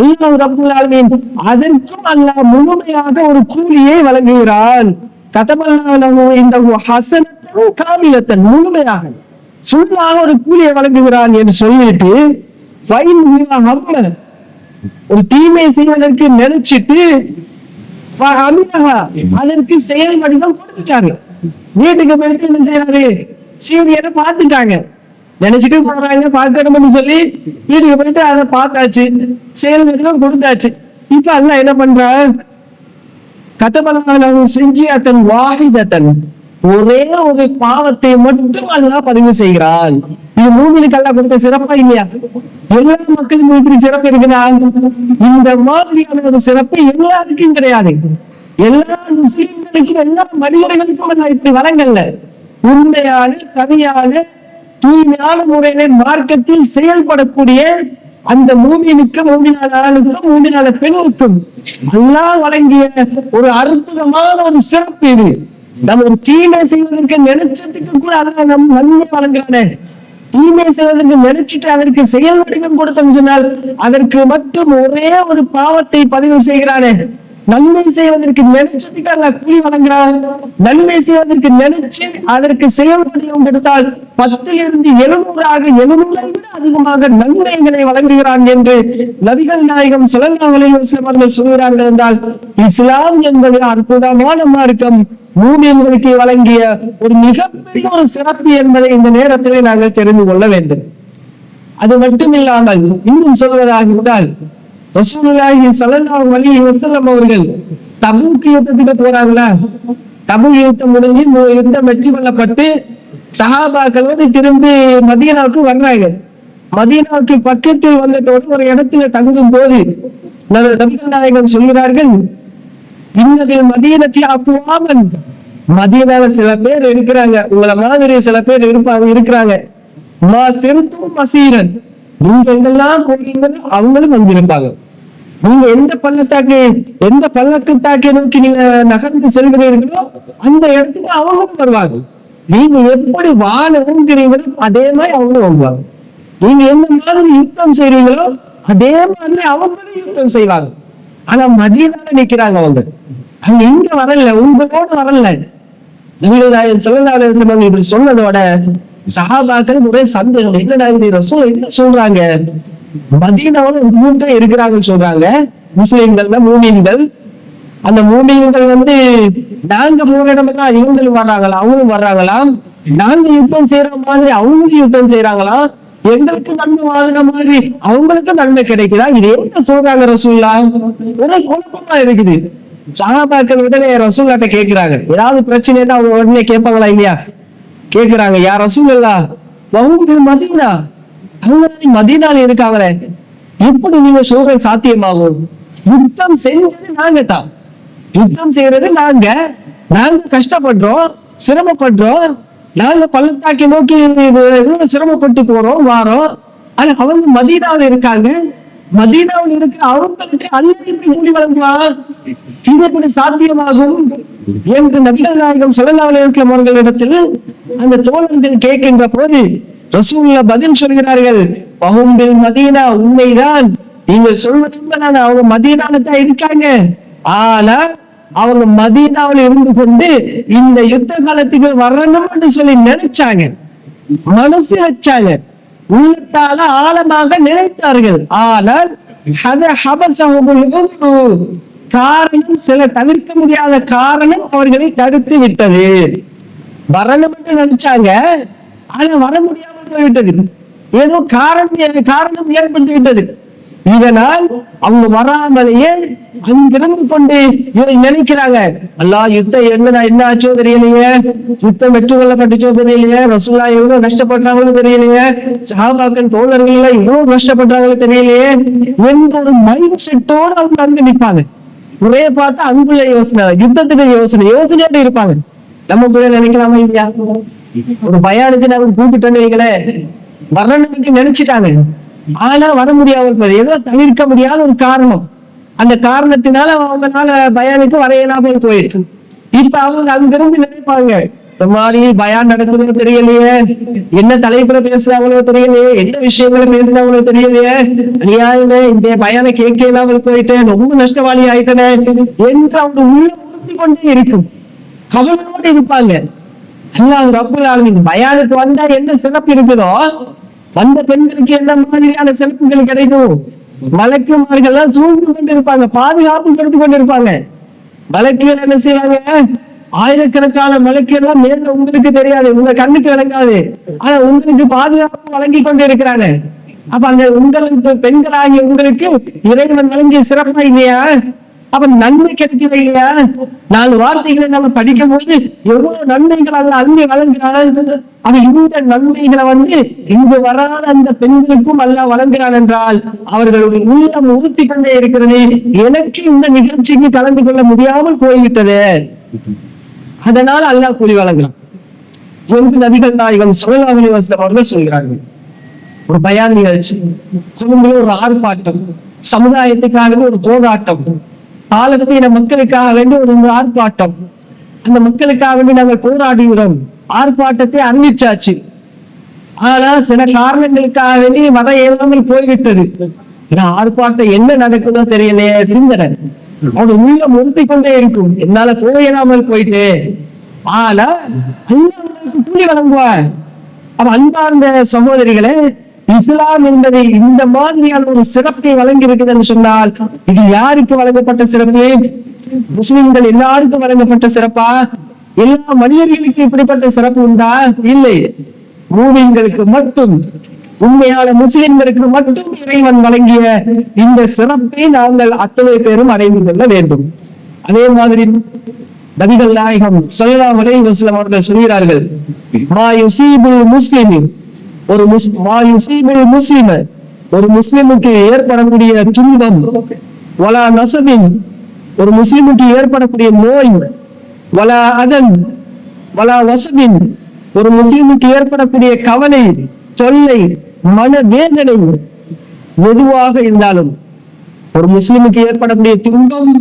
அல்லாஹ் ரப்பல் ஆலமீன் அதற்கும் அல்லாஹ் முழுமையாக ஒரு கூலியை வழங்குகிறான். கதபல்லாஹு இந்த ஹஸனத்தன் காமிலத்தன், முழுமையாக ஃபுல்லாக ஒரு கூலியை வழங்குகிறான் என்று சொல்லிட்டு ஒரு தீமை செய்வதற்கு நினைச்சிட்டு அதற்கு செயல் வடிவம் கொடுத்துட்டாரு. வீட்டுக்கு போயிட்டு என்ன செய்யறாரு, சீரியலை பார்த்துட்டாங்க, நினைச்சிட்டு போறாங்க பார்க்கணும்னு சொல்லி வீட்டுக்கு போயிட்டு அதை பார்த்தாச்சு, செயல் வடிவம் கொடுத்தாச்சு. இப்ப அல்லாஹ் என்ன பண்றான், கதபல்லாஹு ஸய்யிஅத்தன் வாஹிதத்தன், ஒரே ஒரு பாவத்தை மட்டும் அல்லாஹ் பதிவு செய்கிறான். இது மூமினுக்கு அல்லாஹ் கொடுத்த சிறப்பா இல்லையா? எல்லா மக்களுக்கும் இப்படி சிறப்பு இருக்குதா? இந்த மாதிரியான ஒரு சிறப்பு எல்லாருக்கும் கிடையாது. எல்லா முஸ்லிம்களுக்கும் எல்லா மனிதர்களுக்கும் அல்லாஹ் இப்படி வழங்கல்ல. உண்மையான சரியான தூய்மையான முறையில மார்க்கத்தில் செயல்படக்கூடிய அந்த மூமினுக்கும் மூமினான ஆணுக்கும் மூமினான பெண்ணுக்கும் அல்லாஹ் வழங்கிய ஒரு அற்புதமான ஒரு சிறப்பு இது. நம்ம ஒரு தீமை செய்வதற்கு நினைச்சதுக்கு கூட அல்லாஹ் நம் நன்மை வழங்குறானே. தீமை செய்வதற்கு நினைச்சிட்டு அதற்கு செயல் வடிவம் கொடுத்தோம்னு சொன்னால் அதற்கு மட்டும் ஒரே ஒரு பாவத்தை பதிவு செய்கிறானே. நன்மை செய்வதற்கு நினைச்சதுக்கு அல்லாஹ் கூலி வழங்குறான். நன்மை செய்வதற்கு நினைச்சு அதற்கு செயல் வடிவம் கொடுத்தால் 10 இருந்து 700 700 விட அதிகமாக நன்மைகளை வழங்குகிறான் என்று நபிகள் நாயகம் ஸல்லல்லாஹு அலைஹி வஸல்லம் அவர்கள் சொல்கிறார்கள். என்றால் இஸ்லாம் என்பது அற்புதமான மார்க்கம், மூமின்களுக்கு வழங்கிய ஒரு மிகப்பெரிய ஒரு சிறப்பு என்பதை இந்த நேரத்திலே நாங்கள் தெரிந்து கொள்ள வேண்டும். அது மட்டுமில்லாமல் இன்னும் சொல்வதாக இருந்தால், ரசூலுல்லாஹி ஸல்லல்லாஹு அலைஹி வஸல்லம் அவர்கள் தபூக் யுத்தத்துக்கு போறாங்களா, தபூக் யுத்தம் முடிஞ்சு யுத்தம் வெற்றி கொள்ளப்பட்டு சஹாபாக்களோடு திரும்பி மதீனாவுக்கு வர்றாங்க. மதீனாவுக்கு பக்கத்தில் வந்ததோடு ஒரு இடத்துல தங்கும் போது நபிகள் நாயகம் சொல்கிறார்கள், இன்னதில் மதீனத்தி அக்வாமன், மதீனால சில பேர் இருக்கிறாங்க, உங்களை மாதிரி சில பேர் இருக்கிறாங்க, மா சிறுத்தும் மசீரன், நீங்க எங்கெல்லாம் போறீங்கன்னு அவங்களும் வந்திருப்பாங்க. நீங்க எந்த பள்ளத்தாக்கை நோக்கி நீங்க நகர்ந்து செல்கிறீர்களோ அந்த இடத்துக்கு அவங்களும் வருவாங்க. நீங்க எப்படி வாழ விரும்புகிறீங்களோ அதே மாதிரி அவங்களும் வருவாங்க. நீங்க எந்த மாதிரி யுத்தம் செய்றீங்களோ அதே மாதிரி அவங்களும் யுத்தம் செய்வாங்க. ஆனா மதீனால நிக்கிறாங்க அவங்க, அங்க இங்க வரல, உங்களோட வரல. நபிகள் நாயகம் ஸல்லல்லாஹு அலைஹி வஸல்லம் இப்படி சொன்னதோட சஹாபாக்கள் ஒரே சந்தேகம், என்னடா இது ரசூல் என்ன சொல்றாங்க, மதீனாவுல ஒரு கூட்டம் இருக்கிறாங்கன்னு சொல்றாங்க முஸ்லிம்கள்ல மூமின்கள். அந்த மூமின்கள் நாங்க போற இடமெல்லாம் இவங்களும் வர்றாங்களா அவங்களும் வர்றாங்களாம், நாங்க யுத்தம் செய்யற மாதிரி அவங்களும் யுத்தம் செய்யறாங்களாம், எங்களுக்கு நன்மை வாங்குற மாதிரி அவங்களுக்கு நன்மை கிடைக்குதா, இது என்ன சொல்றாங்க ரசூல்லா? ஒரே குழப்பமா இருக்குது. சஹாபாக்கள் உடனே ரசூல்லாட்ட கேட்கிறாங்க, ஏதாவது பிரச்சனைன்னா அவங்க உடனே கேட்பாங்களா இல்லையா? கேட்கிறாங்க, யார் ரசூலுல்லா வஹும் மதீனா, அவங்க மதீனால இருக்காங்களே, எப்படி நீங்க சொல்ற சாத்தியமாகும்? யுத்தம் செஞ்சது நாங்க தான், யுத்தம் செய்யறது நாங்க கஷ்டப்படுறோம், சிரமப்படுறோம், நாங்க பள்ளத்தாக்கை நோக்கி சிரமப்பட்டு போறோம் வாரோம், ஆனா அவங்க மதீனாவில் இருக்காங்க, மதீனாவில் இருக்கிற அவர்களுக்கு அல்லாஹ் எப்படி கூலி வழங்குவான்? இது எப்படி சாத்தியமாகும் என்று நபிகள் நாயகம் ஸல்லல்லாஹு அலைஹி வஸல்லம் அவர்களிடத்தில் அந்த தோழர்கள் கேட்கின்ற போது ரசூலுல்லாஹ் பதில் சொல்கிறார்கள், வஹும் பில் மதீனா, உண்மைதான், நீங்கள் சொல்வது உண்மைதான், அவங்க மதீனால தான் இருக்காங்க. ஆனா அவங்க மதீனாவில் இருந்து கொண்டு இந்த யுத்த காலத்துக்கு வரணும் என்று சொல்லி நினைச்சாங்க, மனசு வச்சாங்க, உள்ளத்தால ஆழமாக நினைத்தார்கள். ஆனால் காரணம், சில தவிர்க்க முடியாத காரணம் அவர்களை தடுத்து விட்டது. வரணும் என்று நினைச்சாங்க, ஆனா வர முடியாமல் போய்விட்டது. ஏதோ காரணம் ஏற்பட்டு விட்டது. இதனால் அவங்க வராமலேயே அங்கிருந்து கொண்டு இவரை நினைக்கிறாங்க, அல்லாஹ் யுத்தம் என்ன ஆச்சோ தெரியலையே, யுத்தம் வெற்றி கொள்ளப்பட்டுச்சோ தெரியலையே, ரசூலுல்லாஹ் எவ்வளவு கஷ்டப்படுறாங்களோ தெரியலையே, சஹாபாக்கள் தோழர்கள் எல்லாம் எவ்வளவு கஷ்டப்படுறாங்களோ தெரியலையே என்ற ஒரு மைண்ட் செட்டோடு அவங்க அங்க நிற்பாங்க. ஒரே பார்த்தா அங்குள்ள யோசனை, யுத்தத்துக்கு யோசனையோடு இருப்பாங்க. நம்ம கூட நினைக்கலாமா இல்லையா? ஒரு பயானுக்கு நான் கூப்பிட்டேன்னு வைங்களே, வரணும்னு நினைச்சிட்டாங்க, ஆனா வர முடியாமல் ஏதோ தவிர்க்க முடியாத ஒரு காரணம், அந்த காரணத்தினால அவங்களால பயானுக்கு வர இயலாமல் போயிடுச்சு. இப்ப அவங்க அங்கிருந்து நினைப்பாங்க, இந்த மாதிரி பயான் நடக்குதுன்னு தெரியலையே, என்ன தலைப்புல பேசுறாங்களோ தெரியலையே, என்ன விஷயங்கள பேசுறாங்களோ தெரியலையே, அநியாயமே இந்த பயானை கேட்க இல்லாமல் போயிட்டேன், ரொம்ப நஷ்டவாளி ஆயிட்டேன் என்று அவங்க உள்ள உறுத்தி கொண்டே இருக்கும், கவலையோடு இருப்பாங்க. அல்லாஹ் ரப்புல் ஆலமீன் பயானுக்கு வந்தா என்ன சிறப்பு இருக்குதோ, வந்த பெண்களுக்கு என்ன மாதிரியான சிறப்புகள் கிடைக்கும்? மலக்குமார்கள் சூழ்ந்து கொண்டு இருப்பாங்க, பாதுகாப்பு கொடுத்து கொண்டு இருப்பாங்க. மலக்குகள் என்ன செய்வாங்க? ஆயிரக்கணக்கான மலக்குகள் மேல உங்களுக்கு தெரியாது, உங்க கண்ணுக்கு விளங்காது, ஆனா உங்களுக்கு பாதுகாப்பு வழங்கி கொண்டு இருக்கிறாங்க. அப்ப அந்த உங்களுக்கு பெண்களாகிய உங்களுக்கு இறைவன் வழங்கிய சிறப்பா இல்லையா? அப்ப நன்மை கிடைக்கவே இல்லையா? 4 வார்த்தைகளை நம்ம படிக்கும் போது எவ்வளவு நன்மைகள் அல்ல அங்கே வழங்குகிறான். அது இந்த நன்மைகளை இங்கு வராத அந்த பெண்களுக்கும் அல்ல வழங்குகிறான் என்றால் அவர்களுடைய உள்ளம் உறுத்தி கொண்டே இருக்கிறது, எனக்கு இந்த நிகழ்ச்சிக்கு கலந்து கொள்ள முடியாமல் போய்விட்டது, அதனால் அல்லாஹ் கூலி வழங்கலாம் என்று நபிகள் நாயகம் ஸல்லல்லாஹு அலைஹி வஸல்லம் அவர்கள் சொல்கிறார்கள். ஒரு பயான் நிகழ்ச்சி, ஒரு ஆர்ப்பாட்டம், சமுதாயத்துக்காக ஒரு போராட்டம், பாலஸ்தீன மக்களுக்காக வேண்டி ஒரு ஆர்ப்பாட்டம், அந்த மக்களுக்காக வேண்டி நாங்கள் போராடுகிறோம், ஆர்ப்பாட்டத்தை அறிவிச்சாச்சு. ஆனா சில காரணங்களுக்காக வேண்டி வர இயலாமல் போய்விட்டது. ஆர்ப்பாட்டம் என்ன நடக்குதோ தெரியலையே, சிந்தனை அவங்க உள்ள முறுத்தி கொண்டே இருக்கும், என்னால போயிடாமல் போயிட்டு, ஆனா அல்லாஹ்வுக்கு கூலி வழங்குவார். அப்ப அன்பார்ந்த சகோதரிகளே, இஸ்லாம் என்பதை இந்த மாதிரியான ஒரு சிறப்பை வழங்கி இருக்குதுன்னு சொன்னால் இது யாருக்கு வழங்கப்பட்ட சிறப்பு? முஸ்லிம்கள் எல்லாருக்கும் வழங்கப்பட்ட சிறப்பா? எல்லா மனிதர்களுக்கும் இப்படிப்பட்ட சிறப்பு உண்டா? இல்லை, மூமின்களுக்கு மட்டும், உண்மையான முஸ்லிம்களுக்கு மட்டும் இறைவன் வழங்கிய இந்த சிறப்பை நாங்கள் அத்தனை பேரும் அடைந்து கொள்ள வேண்டும். அதே மாதிரி நபிகள் நாயகம் ஸல்லல்லாஹு அலைஹி வஸல்லம் அவர்கள் சொல்கிறார்கள், மா யுஸீபுல் முஸ்லிமின், ஒரு முஸ்லிமுக்கு ஏற்படக்கூடிய துன்பம், வலா நஸபின், ஒரு முஸ்லிமுக்கு ஏற்படக்கூடிய நோய், வலா அதன் வலா வஸபின், ஒரு முஸ்லிமுக்கு ஏற்படக்கூடிய கவலை, தொல்லை, மன வேதனை எதுவாக இருந்தாலும், ஒரு முஸ்லிமுக்கு ஏற்படக்கூடிய துன்பம்,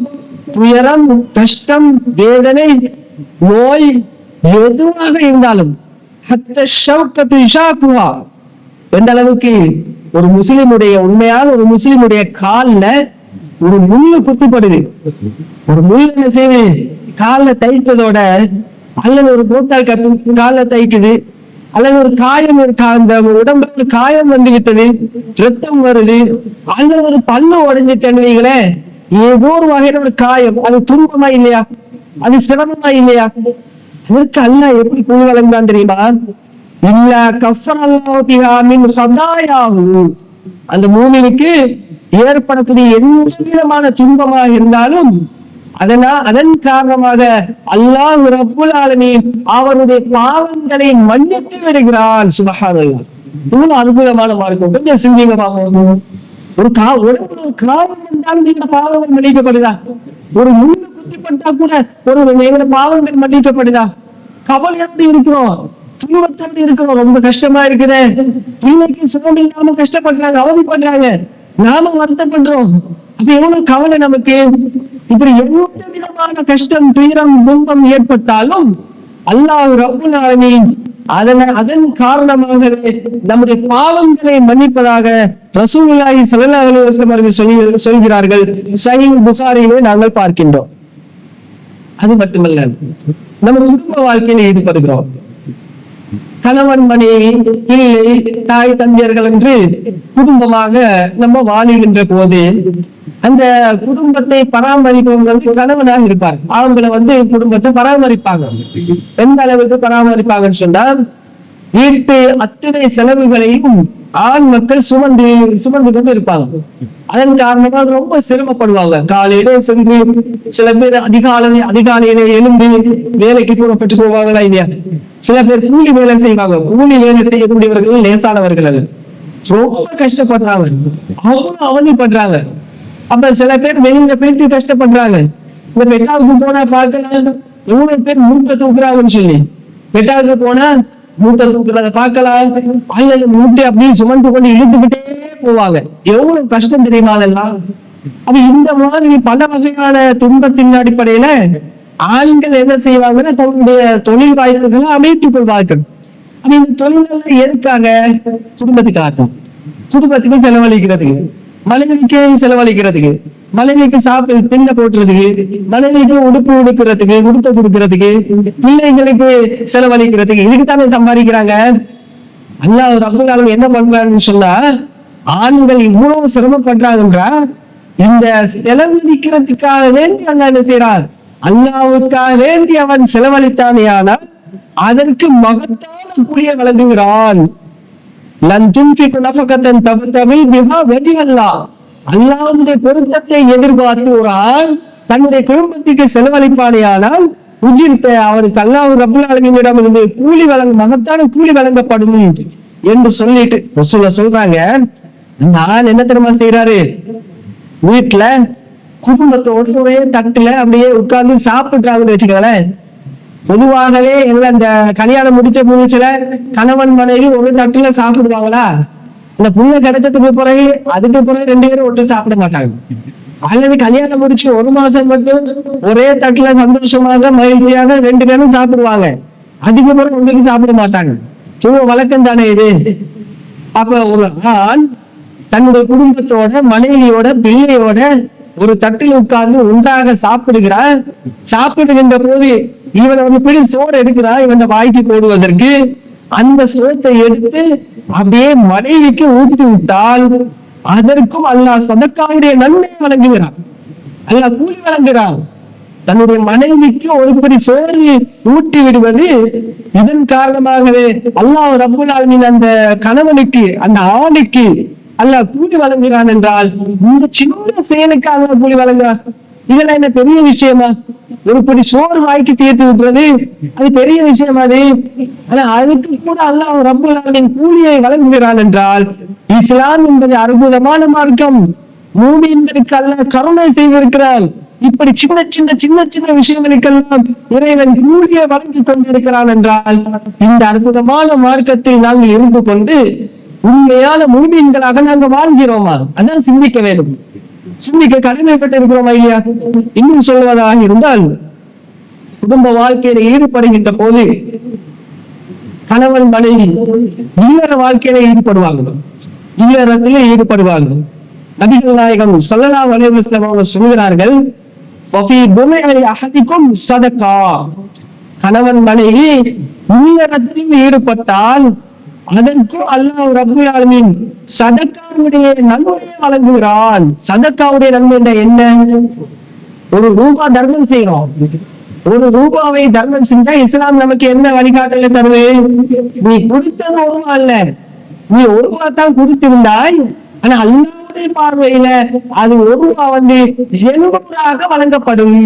துயரம், கஷ்டம், வேதனை, நோய் எதுவாக இருந்தாலும் எந்த அளவுக்கு ஒரு முஸ்லிமுடைய, உண்மையான ஒரு முஸ்லிமுடைய கால்ல ஒரு முள்ளு குத்துப்படுது, ஒரு முள் என்ன செய்யுது, கால்ல தைத்ததோட, அல்லது ஒரு போத்தால் கட்டு கால்ல தைக்குது, அல்லது ஒரு காயம், அந்த உடம்புல ஒரு காயம் வந்து விட்டது, ரத்தம் வருது, அல்லது ஒரு பல்லு உடைஞ்சிட்டேன்னு, ஏதோ ஒரு வகையில ஒரு காயம், அது துன்பமா இல்லையா? அது சிரமமா இல்லையா? அதற்கு அல்லாஹ் எப்படி கூலி வழங்குதான் தெரியுமா? இல்லா கஃபரல்லாஹு பிஹா மின் ஹதாயாஹு, அந்த மூமினுக்கு ஏற்படக்கூடிய எந்த விதமான துன்பமாக இருந்தாலும் அதன் காரணமாக அல்லாஹ் ரப்புல் ஆலமீன் அவருடைய பாவங்களை மன்னித்து விடுகிறான். சுப்ஹானல்லாஹ், இவ்வளவு அற்புதமான மார்க்கம். கொஞ்சம் சிந்திங்க பாப்போம். ஒரு காயம் இருந்தாலும் நீங்க பாவங்கள் மன்னிக்கப்படுதா? ஒரு முள்ளு குத்திப்பட்டா கூட ஒரு பாவங்கள் மன்னிக்கப்படுதா? கவலையோடு இருக்கிறோம், துன்பத்தோடு இருக்கிறோம், ரொம்ப கஷ்டமா இருக்குது, பிள்ளைக்கு சிரமம் இல்லாம கஷ்டப்படுறாங்க, அவதிப்படுறாங்க, நாம வருத்தப்படுறோம். அது எவ்வளவு கவலை நமக்கு. இப்படி எந்த விதமான கஷ்டம், துயரம், துன்பம் ஏற்பட்டாலும் அல்லாஹ் ரப்புல் ஆலமீன் அதன் காரணமாகவே நம்முடைய பாவங்களை மன்னிப்பதாக ரசூலுல்லாஹி ஸல்லல்லாஹு அலைஹி வஸல்லம் அவர்கள் சொல்கிறார்கள். சஹீஹ் புகாரியிலே நாங்கள் பார்க்கின்றோம். அது மட்டுமல்ல, நம்ம குடும்ப வாழ்க்கையில ஈடுபடுகிறோம். கணவன், மனைவி, பிள்ளை, தாய், தந்தையர்கள் என்று குடும்பமாக நம்ம வாழுகின்ற போது அந்த குடும்பத்தை பராமரிப்பவங்க கணவனாக இருப்பார். அவங்களை குடும்பத்தை பராமரிப்பாங்க. எந்த அளவுக்கு பராமரிப்பாங்கன்னு சொன்னா, வீட்டு அத்தனை செலவுகளையும் ஆண் மக்கள் சுமந்து கொண்டு இருப்பாங்க. அதன் காரணமாக ரொம்ப சிரமப்படுவாங்க. காலையில சென்று சில பேர் அதிகாலையில எழுந்து வேலைக்கு கூறப்பட்டு போவாங்களா இல்லையா? சில பேர் கூலி வேலை செய்வாங்க. கூலி வேலை செய்யக்கூடியவர்கள் லேசானவர்கள் அல்ல, ரொம்ப கஷ்டப்படுறாங்க, அவ்வளவு அவதிப்படுறாங்க. அப்ப சில பேர் வெளியில போயிட்டு கஷ்டப்படுறாங்க. இந்த பெட்டாவுக்கு போனா பார்க்கலாம் எவ்வளவு பேர் மூட்டை தூக்குறாங்கன்னு சொல்லி. பெட்டாவுக்கு போனா மூட்டை தூக்குறத பார்க்கலாம், அல்லது மூட்டை அப்படியே சுமந்து கொண்டு இழுத்துக்கிட்டே போவாங்க. எவ்வளவு கஷ்டம் தெரியுமா அதெல்லாம். அப்ப இந்த மாதிரி பல வகையான துன்பத்தின் அடிப்படையில ஆண்கள் என்ன செய்வாங்கன்னா தன்னுடைய தொழில் வாய்ப்புகளை அமைத்துக் கொள்வார்கள். அப்ப இந்த தொழில்கள் எதுக்காக? குடும்பத்துக்காகத்தான். குடும்பத்துக்கு செலவழிக்கிறதுக்கு, மனைவிக்கு செலவழிக்கிறதுக்கு, மனைவிக்கு சாப்பிட திண்ண போட்டுறதுக்கு, மனைவிக்கு உடுப்பு உடுக்கிறதுக்கு, உடுத்த கொடுக்கறதுக்கு, பிள்ளைங்களுக்கு செலவழிக்கிறதுக்கு, இதுக்குத்தானே சம்பாதிக்கிறாங்க. அல்லாஹ் ரப்பல் ஆலமீன் என்ன பண்றான்னு சொன்னா, ஆண்கள் இவ்வளவு சிரமப்படுறாங்கன்றா இந்த செலவழிக்கிறதுக்காக வேண்டி அல்லாஹ் என்ன செய்யறார்? அல்லாஹ்வுக்காக வேண்டி அவன் செலவழித்தானே, ஆனால் அதற்கு மகத்தான கூலியை வழங்குகிறான். அல்லாஹ்வுடைய பொருத்தத்தை எதிர்பார்த்து ஒரு ஆண் தன்னுடைய குடும்பத்துக்கு செலவழிப்பானேயானால் உஜிர்த்த அவருக்கு அல்லாஹ் ரப்பல் ஆலமீனிடம் இருந்து கூலி மகத்தான கூலி வழங்கப்படும் என்று சொல்லிட்டு ரசூலுல்லாஹ் சொல்றாங்க. நான் என்ன தெரியுமா செய்யறாரு? வீட்டுல குடும்பத்தோடு ஒரே தட்டுல அப்படியே உட்கார்ந்து சாப்பிடுறாங்கன்னு வச்சுக்கோங்களேன். பொதுவாகவே இந்த கல்யாணம் முடிச்ச புதுசுல கணவன் மனைவி ஒரு தட்டுல சாப்பிடுவாங்களா? இந்த புள்ள கிடைச்சதுக்கு பிறகு அதுக்கு பிறகு 2 பேரும் ஒன்று சாப்பிட மாட்டாங்க. அல்லது கல்யாணம் முடிச்சு 1 மாசம் மட்டும் ஒரே தட்டுல சந்தோஷமாக மகிழ்ச்சியாக 2 பேரும் சாப்பிடுவாங்க. அதுக்கு பிறகு ஒன்றுக்கு சாப்பிட மாட்டாங்க. சும்மா வழக்கம் தானே இது. அப்ப ஒரு ஆண் தன்னுடைய குடும்பத்தோட, மனைவியோட, பிள்ளையோட ஒரு தட்டில் உட்கார்ந்து ஒன்றாக சாப்பிடுகிறார். சாப்பிடுகின்ற போது இவன் பிடி சோறு எடுக்கிறான் இவன் வாய்க்கு போடுவதற்கு. அந்த சோத்தை எடுத்து அப்படியே மனைவிக்கு ஊட்டி விட்டால் அதற்கும் அல்லாஹ் சதக்காவுடைய நன்மை வழங்குகிறான், அல்லாஹ் கூலி வழங்குகிறான். தன்னுடைய மனைவிக்கு ஒரு படி சோறு ஊட்டி விடுவது இதன் காரணமாகவே அல்லாஹ் ரப்பல் ஆலமீன் அந்த கணவனுக்கு, அந்த ஆணுக்கு அல்லாஹ் கூலி வழங்குகிறான் என்றால் இந்த சின்ன செயலுக்கு அல்லாஹ் கூலி வழங்குறான். இதெல்லாம் என்ன பெரிய விஷயமா? ஒரு படி சோறு வாய்க்கு தீர்த்து விட்டுறது அது பெரிய விஷயமா? அது ஆனா அதுக்கு கூட அல்லாஹ் ரப்பல் ஆலமீன் கூலியை வழங்குகிறான் என்றால் இஸ்லாம் என்பது அற்புதமான மார்க்கம். மூமின்களுக்கு அல்லாஹ் கருணை செய்திருக்கிறான். இப்படி சின்ன சின்ன சின்ன சின்ன விஷயங்களுக்கெல்லாம் இறைவன் கூலியை வழங்கி கொண்டிருக்கிறான் என்றால் இந்த அற்புதமான மார்க்கத்தில் நாங்கள் இருந்து கொண்டு உண்மையான மூமின்களாக நாங்கள் வாழ்கிறோமா? அதான் சிந்திக்க வேண்டும், சிந்திக்க கடமைப்பட்டு இருக்கிறோமா இல்லையா? இன்னும் சொல்வதாக இருந்தால், குடும்ப வாழ்க்கையில ஈடுபடுகின்ற போது கணவன் மனைவி இல்லற வாழ்க்கையில ஈடுபடுவாங்க, இல்லறத்திலே ஈடுபடுவாங்க. நபிகள் நாயகம் ஸல்லல்லாஹு அலைஹி வஸல்லம் அவர்கள் சொல்கிறார்கள், சதகா. கணவன் மனைவி இல்லறத்தில் ஈடுபட்டால் அதற்கும் அல்லாஹ் ரப்பல் ஆலமீன் சதக்காவுடைய நன்மையை வழங்குகிறான். சதக்காவுடைய நன்மை என்ன? ஒரு ரூபாய் தர்மம் செய்யறோம். ஒரு ரூபாவை தர்மம் செஞ்சா இஸ்லாம் நமக்கு என்ன வழிகாட்டல தருது? நீ கொடுத்தது 1 ரூபாய் அல்ல, நீ 1 ரூபாய் தான் கொடுத்திருந்தாய். ஆனா அல்லாஹ்வுடைய பார்வையில அது 1 ரூபாய் 700 வழங்கப்படும்.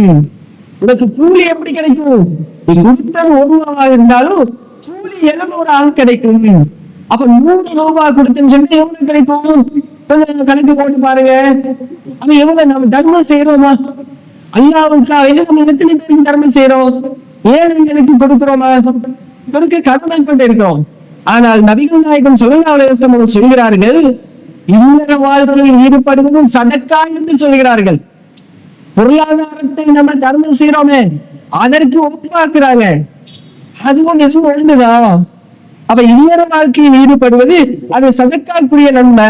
உனக்கு கூலி எப்படி கிடைக்கும்? நீ கொடுத்தது 1 ரூபாய் இருந்தாலும் கூலி 700 கிடைக்கும். அப்ப 100 ரூபாய் கொடுத்துன்னு சொல்லி எவ்வளவு கிடைக்கும்? கொஞ்சம் கணக்கு போட்டு பாருங்க. அப்ப எவ்வளவு நம்ம தர்மம் செய்யறோமா? அல்லாஹ்வுக்காக நம்ம எத்தனை பேருக்கு தர்மம் செய்யறோம்? ஏழைகளுக்கு கொடுக்கிறோமா? கொடுக்க கடமைப்பட்டு இருக்கிறோம். ஆனால் நபிகள் நாயகம் ஸல்லல்லாஹு அலைஹி வஸல்லம் சொல்கிறார்கள், இல்லற வாழ்க்கையில் ஈடுபடுவது சதக்கா என்று சொல்கிறார்கள். பொருளாதாரத்தை நம்ம தர்மம் செய்யறோமே அதற்கு ஒப்பாக்குறாங்க. அதுவும் நிஜம் ஒன்றுதான். அப்ப இல்லற வாழ்க்கையில் ஈடுபடுவது அது சதக்காக்குரிய நன்மை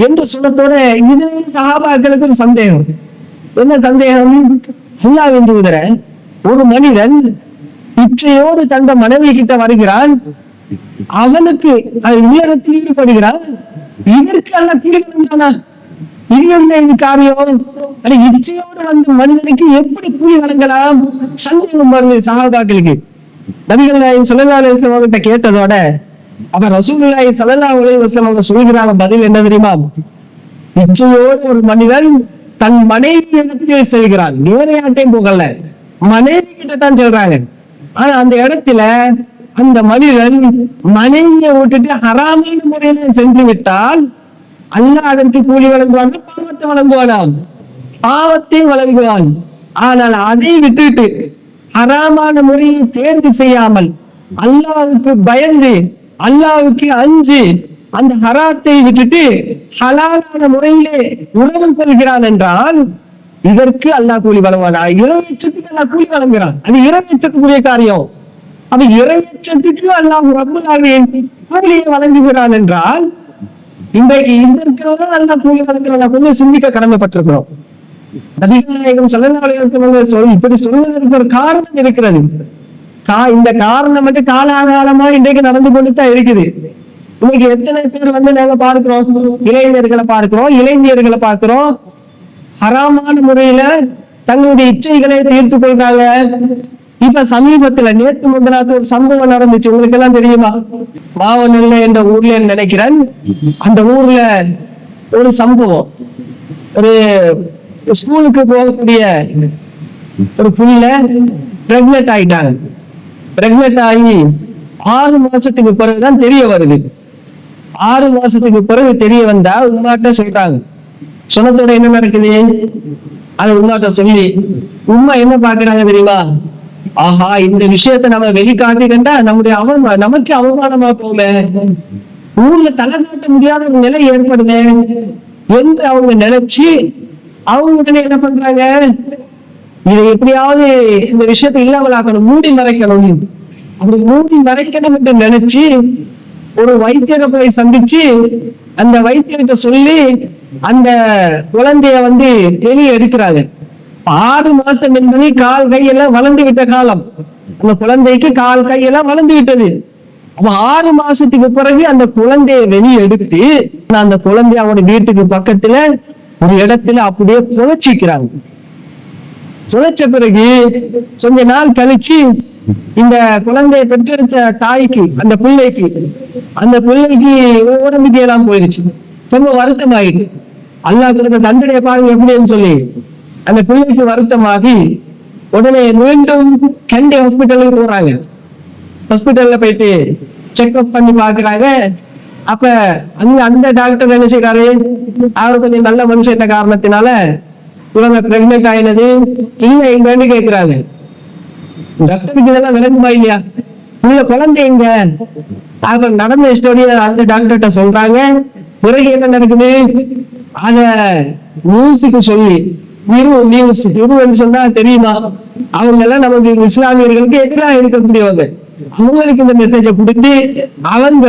என்று சொல்லத்தோட இதுவே சஹாபாக்களுக்கு ஒரு சந்தேகம். என்ன சந்தேகம்? அல்லாஹ்வின் தூதரே, ஒரு மனிதன் இச்சையோடு தந்த மனைவி கிட்ட வருகிறான், அவனுக்கு இல்லறத்தில் ஈடுபடுகிறான், இதற்கு அல்ல கூலி இது என்ன இது காரியம்? இச்சையோடு வந்த மனிதனுக்கு எப்படி கூலி வழங்கலாம்? சந்தேகம் வருது சஹாபாக்களுக்கு. நபிகள் நாயகம் ஸல்லல்லாஹு அலைஹி வஸல்லம் கிட்ட கேட்டதோட அவர் ரசூலுல்லாஹி ஸல்லல்லாஹு அலைஹி வஸல்லம் அவங்க சொல்கிறாங்க பதில் என்ன தெரியுமா? இச்சையோடு ஒரு மனிதன் தன் மனைவி இடத்தில் செல்கிறான், வேற யார்ட்டையும் போகல, மனைவி கிட்ட தான் சொல்றாங்க. ஆனா அந்த இடத்துல அந்த மனிதன் மனைவியை விட்டுட்டு ஹராமான முறையில சென்று விட்டால் அல்லாஹ் அதற்கு கூலி வழங்குவான், பாவத்தை வழங்குவானாம், பாவத்தை வழங்குவான். ஆனால் அதை விட்டுட்டு ஹராமான முறையை தேர்வு செய்யாமல் அல்லாஹ்வுக்கு பயந்து அல்லாஹ்வுக்கு அஞ்சு அந்த ஹராத்தை விட்டுட்டு ஹலாலான முறையிலே உறவு கொள்கிறான் என்றால் இதற்கு அல்லாஹ் கூலி வழங்குவான். இறையச்சத்துக்கு அல்லாஹ் கூலி வழங்குகிறான். அது இறையச்சத்துக்குரிய காரியம். அது இறையச்சத்துக்கு அல்லாஹ் ரப்புல் ஆலமீன் கூலியை வழங்குகிறான் என்றால் இன்றைக்கு இதற்காக அல்லாஹ் கூலி வழங்குகிறான். கொஞ்சம் சிந்திக்க கடமைப்பட்டிருக்கிறோம். நபிகள் நாயகம் ஸல்லல்லாஹு அலைஹி வஸல்லம் இப்படி சொல்வதற்கு ஒரு காரணம் இருக்கிறது. இந்த காரணம் மட்டும் காலாகாலமா இன்றைக்கு நடந்து கொண்டுதான் இருக்குது. இன்னைக்கு எத்தனை பேர் நாங்க பார்க்கிறோம், இளைஞர்களை பார்க்கிறோம், ஹராமான முறையில தங்களுடைய இச்சைகளை தீர்த்துக் கொள்றாங்க. இப்ப சமீபத்துல நேற்று முந்தினாத்து ஒரு சம்பவம் நடந்துச்சு, உங்களுக்கு எல்லாம் தெரியுமா? மாவனல்ல என்ற ஊர்ல நினைக்கிறேன், அந்த ஊர்ல ஒரு சம்பவம், ஒரு ஸ்கூலுக்கு போகக்கூடிய ஒரு புள்ள பிரெக்னென்ட் ஆயிட்டாங்க. பிரெக்னென்ட் ஆகி 6 மாசத்துக்கு பிறகுதான் தெரிய வருது. 6 மாசத்துக்கு பிறகு தெரிய வந்தா உமாட்ட சொல்றாங்க. சொன்னதோட என்ன நடக்குது? அது உமாட்ட சொல்லி உமா என்ன பாக்குறாங்க தெரியுமா? ஆஹா, இந்த விஷயத்த நம்ம வெளிக்காட்டிட்டா நமக்கு அவமானமா போமே, ஊர்ல தலை காட்ட முடியாத ஒரு நிலை ஏற்படுது என்று அவங்க நினைச்சு அவங்க உடனே என்ன பண்றாங்க, இதை எப்படியாவது இந்த விஷயத்தை இல்லாமல் ஆக்கணும், மூடி மறைக்கணும். அப்படி மூடி மறைக்கணும் என்று நினைச்சு ஒரு வைத்தியரை போய் சந்திச்சு அந்த வைத்தியர்கிட்ட சொல்லி அந்த குழந்தைய வெளியே எடுக்கிறாங்க. 6 மாசம் என்பது கால் கையெல்லாம் வளர்ந்து விட்ட காலம். அந்த குழந்தைக்கு கால் கையெல்லாம் வளர்ந்து விட்டது. அப்ப 6 மாசத்துக்கு பிறகு அந்த குழந்தைய வெளியே எடுத்து அந்த குழந்தைய அவனோட வீட்டுக்கு பக்கத்துல ஒரு இடத்துல அப்படியே புதைச்சிக்கிறாங்க. புதைச்ச பிறகு கொஞ்ச நாள் கழிச்சு இந்த குழந்தையை பெற்றெடுத்த தாய்க்கு அந்த பிள்ளைக்கு உடம்புக்கு எல்லாம் போயிடுச்சு. ரொம்ப வருத்தம் ஆயிடுச்சு. அல்லாஹ் கொடுத்த தண்டனையை பாருங்க எப்படின்னு சொல்லி அந்த பிள்ளைக்கு வருத்தமாகி உடனே மீண்டும் கண்டி ஹாஸ்பிட்டலுக்கு போறாங்க. ஹாஸ்பிட்டல்ல போயிட்டு செக்அப் பண்ணி பாக்குறாங்க. அப்ப அந்த டாக்டர் என்ன செய்யறாரு, அவர் கொஞ்சம் நல்ல மனுஷன் காரணத்தினால இவங்க பிரெக்னென்ட் ஆயினது இல்லை எங்கன்னு கேட்கிறாங்க. டாக்டருக்கு இதெல்லாம் விளங்குமா இல்லையா? உள்ள குழந்தை எங்க? அவர் நடந்த ஸ்டோரியை அந்த டாக்டர்கிட்ட சொல்றாங்க. பிறகு என்ன நடக்குது, அத நியூஸுக்கு சொல்லி நியூஸ் சொன்னா தெரியுமா, அவங்க எல்லாம் நமக்கு இஸ்லாமியர்களுக்கு எதிராக இருக்கக்கூடியவங்க. அவங்களுக்கு இந்த மெசேஜை கொடுத்து அவங்க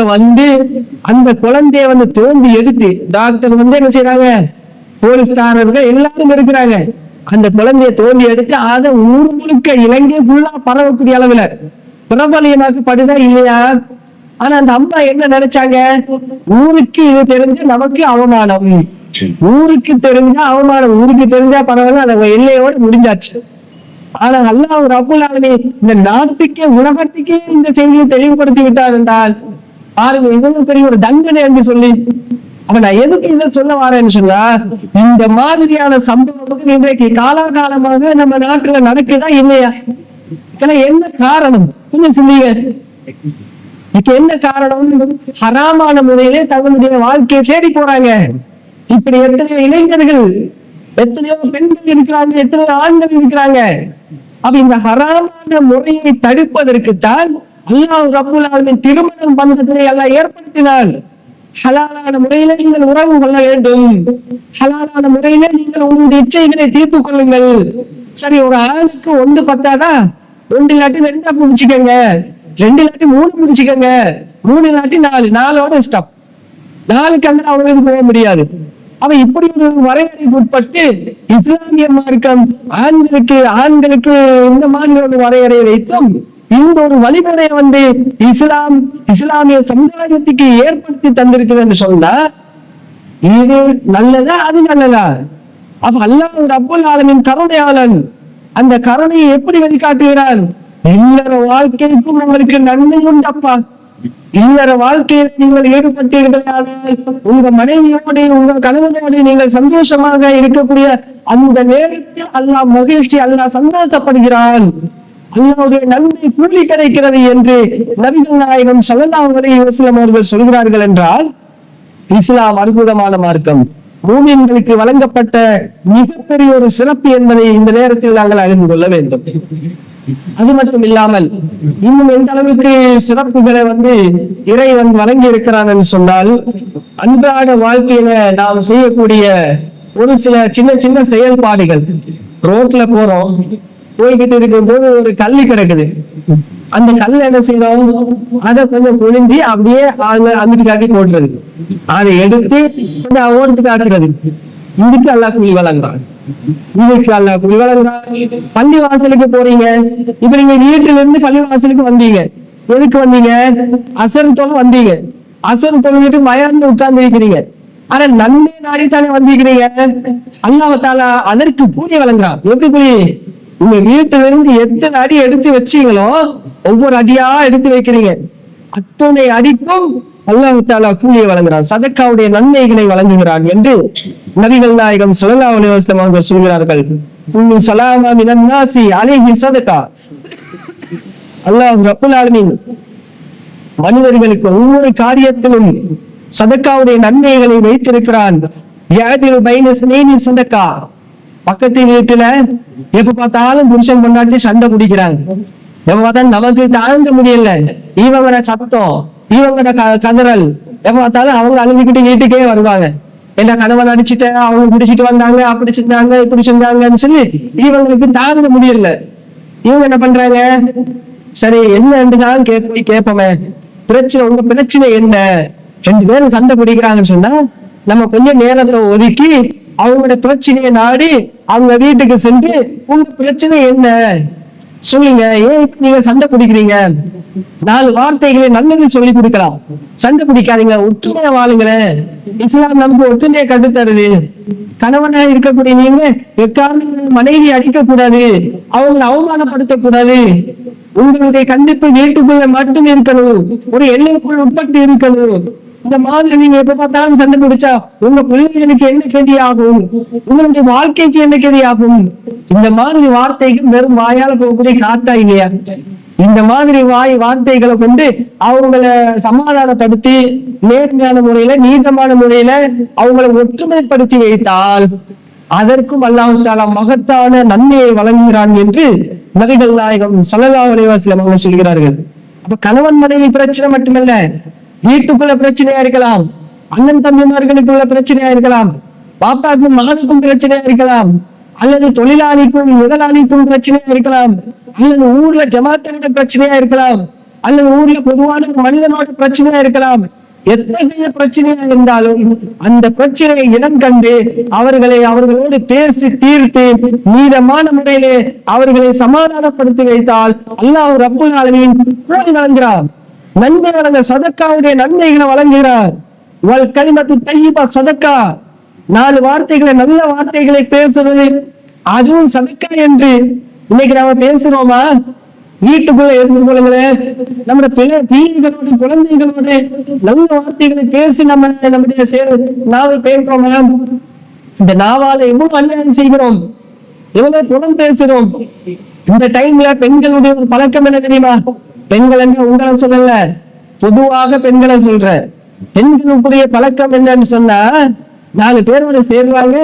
அந்த குழந்தைய தோண்டி எடுத்து டாக்டர் என்ன செய்யறாங்க, போலீஸ்காரர்கள் எல்லாரும் இருக்கிறாங்க. அந்த குழந்தைய தோண்டி எடுத்து அதை ஊர் முழுக்க இலங்கை ஃபுல்லா பரவக்கூடிய அளவுல பிரபலியமாக்கப்படுதா இல்லையா? ஆனா அந்த அம்மா என்ன நினைச்சாங்க, ஊருக்கு இது தெரிஞ்சு நமக்கு அவமானம், ஊருக்கு தெரிஞ்சா அவமானம், ஊருக்கு தெரிஞ்சா பரவாயில்ல, அந்த எல்லையோட முடிஞ்சாச்சு. ஆனா அல்லாஹ் ரப்புல் ஆலமீன் இந்த நாட்டுக்கே உலகத்துக்கே இந்த செய்தியை தெளிவுபடுத்தி விட்டார் என்றால் பாருங்க, இவ்வளவு பெரிய ஒரு தண்டனை என்று சொல்லி. அப்ப நான் எதுக்கு இதை சொல்ல வரேன்னு சொன்னா, இந்த மாதிரியான சம்பவம் இன்றைக்கு காலாகாலமாக நம்ம நாட்டுல நடக்குதா இல்லையா? என்ன காரணம் கொஞ்சம் சொல்லுங்க. என்ன காரணம்? ஹராமான முறையிலே தங்களுடைய வாழ்க்கையை தேடி போறாங்க. இப்படி எத்தனையோ இளைஞர்கள், எத்தனையோ பெண்கள் இருக்கிறாங்க, எத்தனையோ ஆண்கள் இருக்கிறாங்க. அப்ப இந்த ஹராமான முறையை தடுப்பதற்குத்தான் அல்லாஹ் ரப்புல் ஆலமீன் திருமணம் பந்தத்தை எல்லாம் ஏற்படுத்தினார். ஹலாலான முறையில நீங்கள் உறவு கொள்ள வேண்டும். ஹலாலான முறையில நீங்கள் உங்களுடைய இச்சைகளை தீர்த்து கொள்ளுங்கள். சரி, ஒரு ஆளுக்கு 1 பத்தாதா, 2 இல்லாட்டி 2 முடிச்சுக்கோங்க, 2 இல்லாட்டி 3 முடிச்சுக்கோங்க, 3 இல்லாட்டி 4, 4ஓட ஸ்டாப். 4 கண்டு அவங்களுக்கு போக முடியாது. அவ இப்படி ஒரு வரையறைக்கு உட்பட்டு இஸ்லாமிய மார்க்கம் ஆண்களுக்கு இந்த மாதிரி ஒரு வரையறை வைத்தும் இந்த ஒரு வழிமுறையை இஸ்லாமிய சமுதாயத்துக்கு ஏற்படுத்தி தந்திருக்குது என்று சொன்னா இது நல்லதா, அது நல்லதா? அப்ப அல்லாஹ் ரப்புல் ஆலமீன் கருணையாளன். அந்த கருணையை எப்படி வெளிக்காட்டுகிறான்? இல்லற வாழ்க்கைக்கும் உங்களுக்கு நன்மை உண்டப்பா. இல்லற வாழ்க்கையில் நீங்கள் ஈடுபட்டீர்களானால் உங்க மனைவியோடு உங்க கணவனோடு நீங்கள் சந்தோஷமாக இருக்கக்கூடிய அந்த நேரத்தில் அல்லாஹ் மகிழ்ச்சி, அல்லாஹ் சந்தோஷப்படுகிறான். அல்லாஹ்வுடைய நன்மை கூலி கிடைக்கிறது என்று நபிகள் நாயகம் ஸல்லல்லாஹு அலைஹி வஸல்லம் அவர்கள் சொல்கிறார்கள் என்றால் இஸ்லாம் அற்புதமான மார்க்கம், மூமின்களுக்கு வழங்கப்பட்ட மிகப்பெரிய ஒரு சிறப்பு என்பதை இந்த நேரத்தில் நாங்கள் அறிந்து கொள்ள வேண்டும். அது மட்டும் இல்லாமல் இன்னும் எந்த அளவுக்கு சிறப்புகளை இறைவன் வழங்கி இருக்கிறான் என்று சொன்னால், அன்றாட வாழ்க்கையில நாம் செய்யக்கூடிய ஒரு சில சின்ன சின்ன செயல்பாடுகள். ரோட்ல போறோம், போய்கிட்டு இருக்கும் போது ஒரு கல்லு கிடக்குது. அந்த கல்ல என்ன செய்யறோம்? அதை கொஞ்சம் புழிஞ்சி அப்படியே அங்கிட்டு காக்கி போட்டுறது, அதை எடுத்து கொஞ்சம் ஓட்டு காட்டுறது. இதுக்கு அல்லாஹ் கூலி வழங்குறான். இதுக்கு அல்லாஹ் கூலி வழங்குறான். பள்ளி வாசலுக்கு போறீங்க, இப்ப நீங்க வீட்டுல இருந்து பள்ளி வாசலுக்கு வந்தீங்க. எதுக்கு வந்தீங்க? அசர் தொலை வந்தீங்க. அசர் தொழுகிட்டு மயான்னு உட்கார்ந்து இருக்கிறீங்க. ஆனா நன்மை நாடித்தானே வந்திருக்கிறீங்க. அல்லாஹ் தஆலா அதற்கு கூலி வழங்குறான். எப்படி கூலி? உங்க வீட்டுல இருந்து எத்தனை அடி எடுத்து வச்சீங்களோ ஒவ்வொரு அடியா எடுத்து வைக்கிறீங்க, அத்தனை அடிக்கும் அல்லாஹ் தஆலா கூலியை வழங்குறான், சதக்காவுடைய நன்மைகளை வழங்குகிறான் என்று நபிகள் நாயகம் ஸல்லல்லாஹு அலைஹி வஸல்லம் அவர்கள் சொல்கிறார்கள். குல்லு ஸலாமா மினன் நாஸி அலைஹி ஸதகா. அல்லாஹ் ரப்புல் ஆலமீன் மனிதர்களுக்கு ஒவ்வொரு காரியத்திலும் சதக்காவுடைய நன்மைகளை வைத்திருக்கிறான். யாதில் பைன ஸ்னைனி சதகா. பக்கத்து வீட்டுல எப்ப பார்த்தாலும் புருஷன் பொண்டாட்டி சண்டை பிடிக்கிறாங்க. எப்ப பார்த்தாலும் நமக்கு தாங்க முடியல, இவங்களோட சத்தம், இவங்களோட கதறல். எப்ப பார்த்தாலும் அவங்க அழுதுகிட்டு வீட்டுக்கே வருவாங்க. என்ன கணவன் அடிச்சுட்ட, அவங்க பிடிச்சிட்டு வந்தாங்க, அப்படி செஞ்சாங்க, இப்படி செஞ்சாங்கன்னு சொல்லி இவங்களுக்கு தாங்க முடியல. இவங்க என்ன பண்றாங்க? சரி என்னதான் போய் கேட்போமே, பிரச்சனை, உங்க பிரச்சனை என்ன? 2 பேரும் சண்டை பிடிக்கிறாங்கன்னு சொன்னா நம்ம கொஞ்சம் நேரத்தை ஒதுக்கி அவங்களோட பிரச்சனையை நாடி அவங்க வீட்டுக்கு சென்று உங்க பிரச்சனை என்ன சொல்லுங்க, ஏன் நீங்க சண்டை பிடிக்கிறீங்க? 4 வார்த்தைகளை நல்லது சொல்லி கொடுக்கலாம். சண்டை பிடிக்காதீங்க, ஒற்றுமையா வாழுங்களேன். இஸ்லாம் நமக்கு ஒற்றுமையை கட்டுத்தருது. கணவனா இருக்கக்கூடிய நீங்க எக்காரணம் மனைவி அடிக்க கூடாது, அவங்களை அவமானப்படுத்த கூடாது. உங்களுடைய கண்டிப்பு வீட்டுக்குள்ள மட்டும் இருக்கணும், ஒரு எல்லைக்குள் உட்பட்டு இருக்கணும். இந்த மாதிரி நீங்க எப்ப பார்த்தாலும் சண்டை பிடிச்சா உங்க பிள்ளைகளுக்கு என்ன கதி ஆகும், உங்களுடைய வாழ்க்கைக்கு என்ன கதி ஆகும்? இந்த மாதிரி வார்த்தைகள் வெறும் வாயால போகக்கூடிய காத்தா இல்லையா? இந்த மாதிரி வார்த்தைகளை கொண்டு அவங்கள சமாதானப்படுத்தி நேர்மையான முறையில, நீதமான முறையில அவங்களை ஒற்றுமைப்படுத்தி வைத்தால் அதற்கும் அல்லாஹ் தஆலா மகத்தான நன்மையை வழங்குகிறான் என்று நபிகள் நாயகம் ஸல்லல்லாஹு அலைஹி வஸல்லம் அவர்கள் சொல்கிறார்கள். அப்ப கணவன் மனைவி பிரச்சனை மட்டுமல்ல, வீட்டுக்குள்ள பிரச்சனையா இருக்கலாம், அண்ணன் தம்பிமார்களுக்குள்ள பிரச்சனையா இருக்கலாம், பாப்பாக்கும் மகனுக்கும் பிரச்சனையா இருக்கலாம், அல்லது தொழிலாளிக்கும் முதலாளிக்கும் பிரச்சனையா இருக்கலாம், அல்லது ஊர்ல ஜமாத்தோட பிரச்சனையா இருக்கலாம், அல்லது ஊர்ல பொதுவான மனிதனோட பிரச்சனையா இருக்கலாம். எத்தகைய பிரச்சனையா இருந்தாலும் அந்த பிரச்சனையை இனம் கண்டு அவர்களோடு பேசி தீர்த்து நீதமான முறையிலே அவர்களை சமாதானப்படுத்தி வைத்தால் அல்லாஹ் ரப்புல் ஆலமீன் கூலி வழங்குகிறார், நன்மை வழங்க சதக்காவுடைய நன்மைகளை வழங்குகிறார். வல் கலிமத்து தய்யிபா சதக்கா. 4 வார்த்தைகளை, நல்ல வார்த்தைகளை பேசுறது அதுவும் சதக்கா என்று இன்னைக்கு நாம பேசுறோமா? வீட்டுக்குள்ள இருந்து கொள்ளுங்களேன், நம்முடைய பிள்ளைகளோடு குழந்தைகளோடு நல்ல வார்த்தைகளை பேசி நம்முடைய நாவல் பேசுறோமா? இந்த நாவால எவ்வளவு அநியாயம் செய்கிறோம், எவ்வளவு புறம் பேசுறோம். இந்த டைம்ல பெண்களுடைய ஒரு பழக்கம் என்ன தெரியுமா? பெண்கள் என்ன உங்களை சொல்லல, பொதுவாக பெண்களை சொல்ற. பெண்களுக்குரிய பழக்கம் என்னன்னு சொன்னா, 4 பேரோட சேர்வாங்க,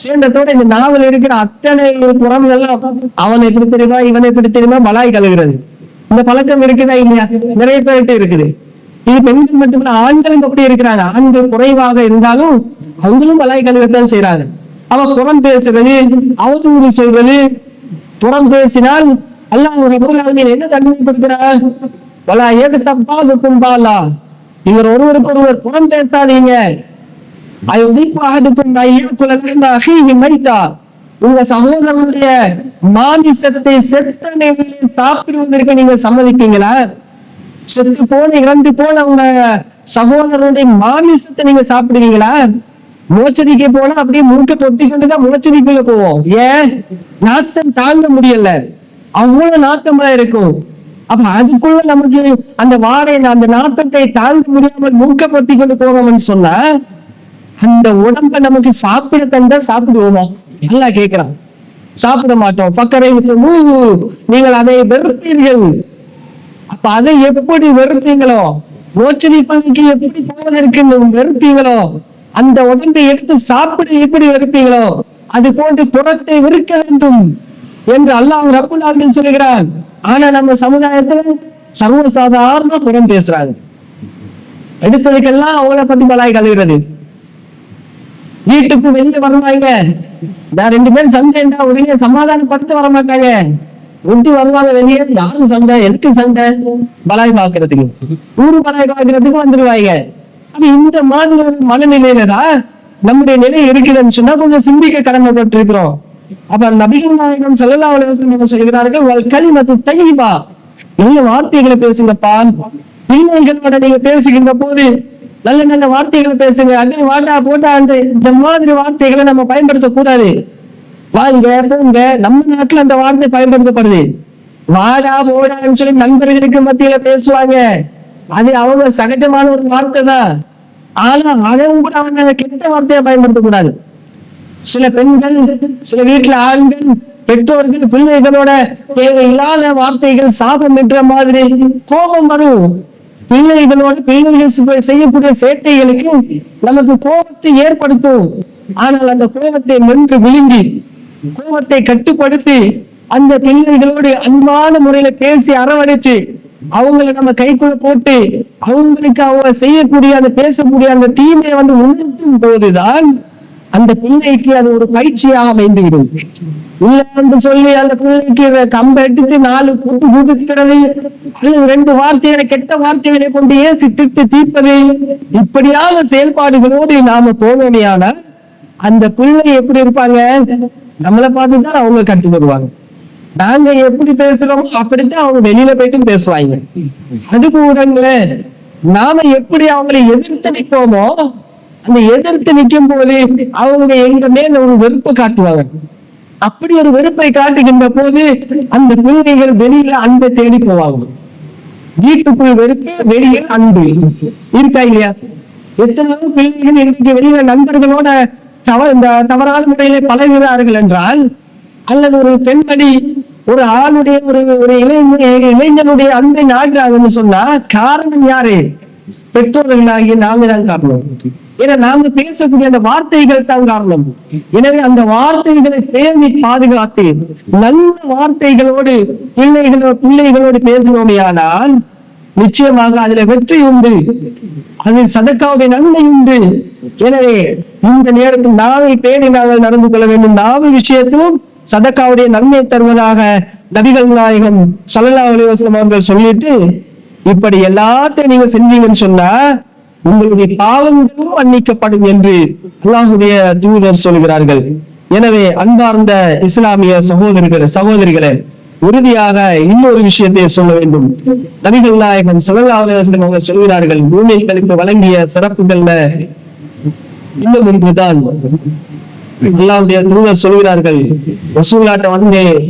சேர்ந்ததோட இந்த நாவல் இருக்கிற அத்தனை புறமெல்லாம் அவன் எப்படி தெரியுமா, இவன் எப்படி தெரியுமா, மலாய் கழுகுறது. இந்த பழக்கம் இருக்குதா இல்லையா? நிறைய பேர்கிட்ட இருக்குது. இது பெண்கள் மட்டுமல்ல, ஆண்களும் அப்படி இருக்கிறாங்க. ஆண்கள் குறைவாக இருந்தாலும் அவங்களும் பலாய் கழுவத்தான் செய்யறாங்க. அவ புறம் பேசுறது, அவதூறு சொல்றது, புறம் பேசினால் அல்லாஹ் என்ன தண்டனைப்படுத்துறார்? பலா ஏது தப்பா இருக்கும்பாலா, இவர் ஒருவருக்கு ஒருவர் புறம் பேசாதீங்க. உங்க சகோதரனுடைய மாமிசத்தை செத்த நிலையிலே சாப்பிடுவதற்கு நீங்க சம்மதிப்பீங்களா? செத்து போன இறந்து போன உங்க சகோதரனுடைய மாமிசத்தை நீங்க சாப்பிடுவீங்களா? மோச்சடிக்க போனா அப்படியே முழுக்க பொத்தி கொண்டுதான் மோச்சடிக்குள்ள போவோம். ஏன்? நாத்தம் தாங்க முடியல, அவ்வளவு நாத்தமா இருக்கும். அப்ப அதுக்குள்ள நமக்கு அந்த வாடை, அந்த நாட்டத்தை தாங்க முடியாமல் மூக்க பொத்தி கொண்டு போவோம்னு சொன்னா அந்த உடம்ப நமக்கு சாப்பிட தந்தா சாப்பிடுவோமா? நல்லா கேட்கிறான். சாப்பிட மாட்டோம். பக்கரை நீங்கள் அதை வெறுப்பீர்கள். அப்ப அதை எப்படி வெறுப்பீங்களோ, மோச்சடி பள்ளிக்கு எப்படி போவதற்கு வெறுப்பீங்களோ, அந்த உடம்பை எடுத்து சாப்பிட எப்படி வெறுப்பீங்களோ, அது போன்று புறத்தை வெறுக்க வேண்டும் என்று அல்லாஹ் ரப்புல் ஆலமீன் சொல்கிறான். ஆனா நம்ம சமுதாயத்துல சர்வசாதாரண புறம் பேசுறாங்க. எடுத்ததுக்கெல்லாம் அவங்கள பத்தி பலாய் கழுவுறது. வீட்டுக்கு வெளியே வரமாங்க, நான் 2 பேரும் சண்டைண்டா உடனே சமாதானப்படுத்த வர மாட்டாங்க. ஒட்டி வருவாங்க வெளியே, யாரும் சண்டை, எதுக்கு சண்டை? பலாய் பாக்குறதுக்கு, ஊரு பலாய் பாக்குறதுக்கு வந்துருவாங்க. அப்ப இந்த மாதிரி ஒரு மனநிலையிலதான் நம்முடைய நிலை இருக்குதுன்னு சொன்னா கொஞ்சம் சிந்திக்க கடமைப்பட்டு இருக்கிறோம். அப்ப நபிகள் நாயகம் ஸல்லல்லாஹு அலைஹி வஸல்லம் சொல்கிறார்கள், கலிமத்து தய்யிபா, நல்ல வார்த்தைகளை பேசுங்கப்பா. பிள்ளைகளோட நீங்க பேசுகின்ற போது நல்ல நல்ல வார்த்தைகளை பேசுங்க. அங்கே வாட்டா போட்டா இந்த மாதிரி வார்த்தைகளை நம்ம பயன்படுத்தக்கூடாது. வாங்க போங்க, நம்ம நாட்டுல அந்த வார்த்தை பயன்படுத்தப்படுது. வாடா போடான்னு சொல்லி நண்பர்களுக்கு மத்தியில பேசுவாங்க. அது அவங்க சகஜமான ஒரு வார்த்தை தான். ஆனா அதுவும் கூட அவங்க கெட்ட வார்த்தையை பயன்படுத்தக்கூடாது. சில பெண்கள், சில வீட்டுல ஆண்கள், பெற்றோர்கள் பிள்ளைகளோட தேவையில்லாத வார்த்தைகள், சாபம் என்ற மாதிரி கோபம் வரும். பிள்ளைகள் செய்யக்கூடிய சேட்டைகளுக்கு நமக்கு கோபத்தை ஏற்படுத்தும். ஆனால் அந்த கோபத்தை மென்று விழுங்கி, கோபத்தை கட்டுப்படுத்தி, அந்த பிள்ளைகளோடு அன்பான முறையில பேசி அரவணைச்சு அவங்களை நம்ம கைக்குள்ள போட்டு அவங்களுக்கு அவங்க செய்யக்கூடிய அந்த பேசக்கூடிய அந்த தீமையை உணர்த்தும் போதுதான் அந்த பிள்ளைக்கு அது ஒரு பயிற்சியாக அமைந்துவிடும். இல்ல என்று சொல்லி அந்த பிள்ளைக்கு கம்ப எடுத்து 4 கூட்டு கூட்டுக்கிறது, அல்லது 2 வார்த்தைகளை, கெட்ட வார்த்தைகளை கொண்டு ஏசி திட்டு தீர்ப்பது, இப்படியான செயல்பாடுகளோடு நாம போனோமையான அந்த பிள்ளை எப்படி இருப்பாங்க? நம்மளை பார்த்துதான் அவங்க கற்றுக் வருவாங்க. நாங்க எப்படி பேசுறோமோ அப்படித்தான் அவங்க வெளியில போயிட்டு பேசுவாங்க. அது கூட நாம எப்படி அவங்களை எதிர்த்து நிற்போமோ, அந்த எதிர்த்து நிற்கும் போது அவங்க எங்க மேல ஒரு வெறுப்பை காட்டுவாங்க. அப்படி ஒரு வெறுப்பை காட்டுகின்ற போது அந்த பிள்ளைகள் வெளியில அன்பை தேடி போவாங்க. வீட்டுக்குள் வெறுப்பு, வெளியில் அன்பு இருக்கா இல்லையா? எத்தனையோ பிள்ளைகள் இன்னைக்கு வெளியில நண்பர்களோட தவறான முறையில பழகுகிறார்கள் என்றால், அல்லது ஒரு பெண்மணி ஒரு ஆளுடைய ஒரு இளைஞனுடைய அன்பை நாடுறாங்கன்னு சொன்னா காரணம் யாரு? பெற்றோர்களாகிய நாம தான் காரணம். ஏன்னா நாம பேசக்கூடிய அந்த வார்த்தைகள் தான் காரணம். எனவே அந்த வார்த்தைகளை பேணி பாதுகாத்து நல்ல வார்த்தைகளோடு பிள்ளைகளோடு பேசினோமையானால் நிச்சயமாக அதுல வெற்றி உண்டு, அதில் சதக்காவுடைய நன்மை உண்டு. எனவே இந்த நேரத்தில் நாவை பேணி நாங்கள் நடந்து கொள்ள வேண்டும். நாவு விஷயத்திலும் சதக்காவுடைய நன்மை தருவதாக நபிகள் நாயகம் ஸல்லல்லாஹு அலைஹி வஸல்லம் அவர்கள் சொல்லிட்டு, இப்படி எல்லாத்தையும் நீங்க செஞ்சீங்கன்னு சொன்னா உங்களுடைய பாவங்களும் மன்னிக்கப்படும் என்று அல்லாஹ்வுடைய தூதர் சொல்கிறார்கள். எனவே அன்பார்ந்த இஸ்லாமிய சகோதரிகளே, உறுதியாக இன்னொரு விஷயத்தை சொல்ல வேண்டும். நபிகள் நாயகம் ஸல்லல்லாஹு அலைஹி வஸல்லம் அவர்கள் சொல்கிறார்கள், பூமிகளுக்கு வழங்கிய சிறப்புகள்ல இன்னும் ஒன்றுதான். அல்லாஹ்வுடைய தூதர் சொல்கிறார்கள், ரசூலாட்ட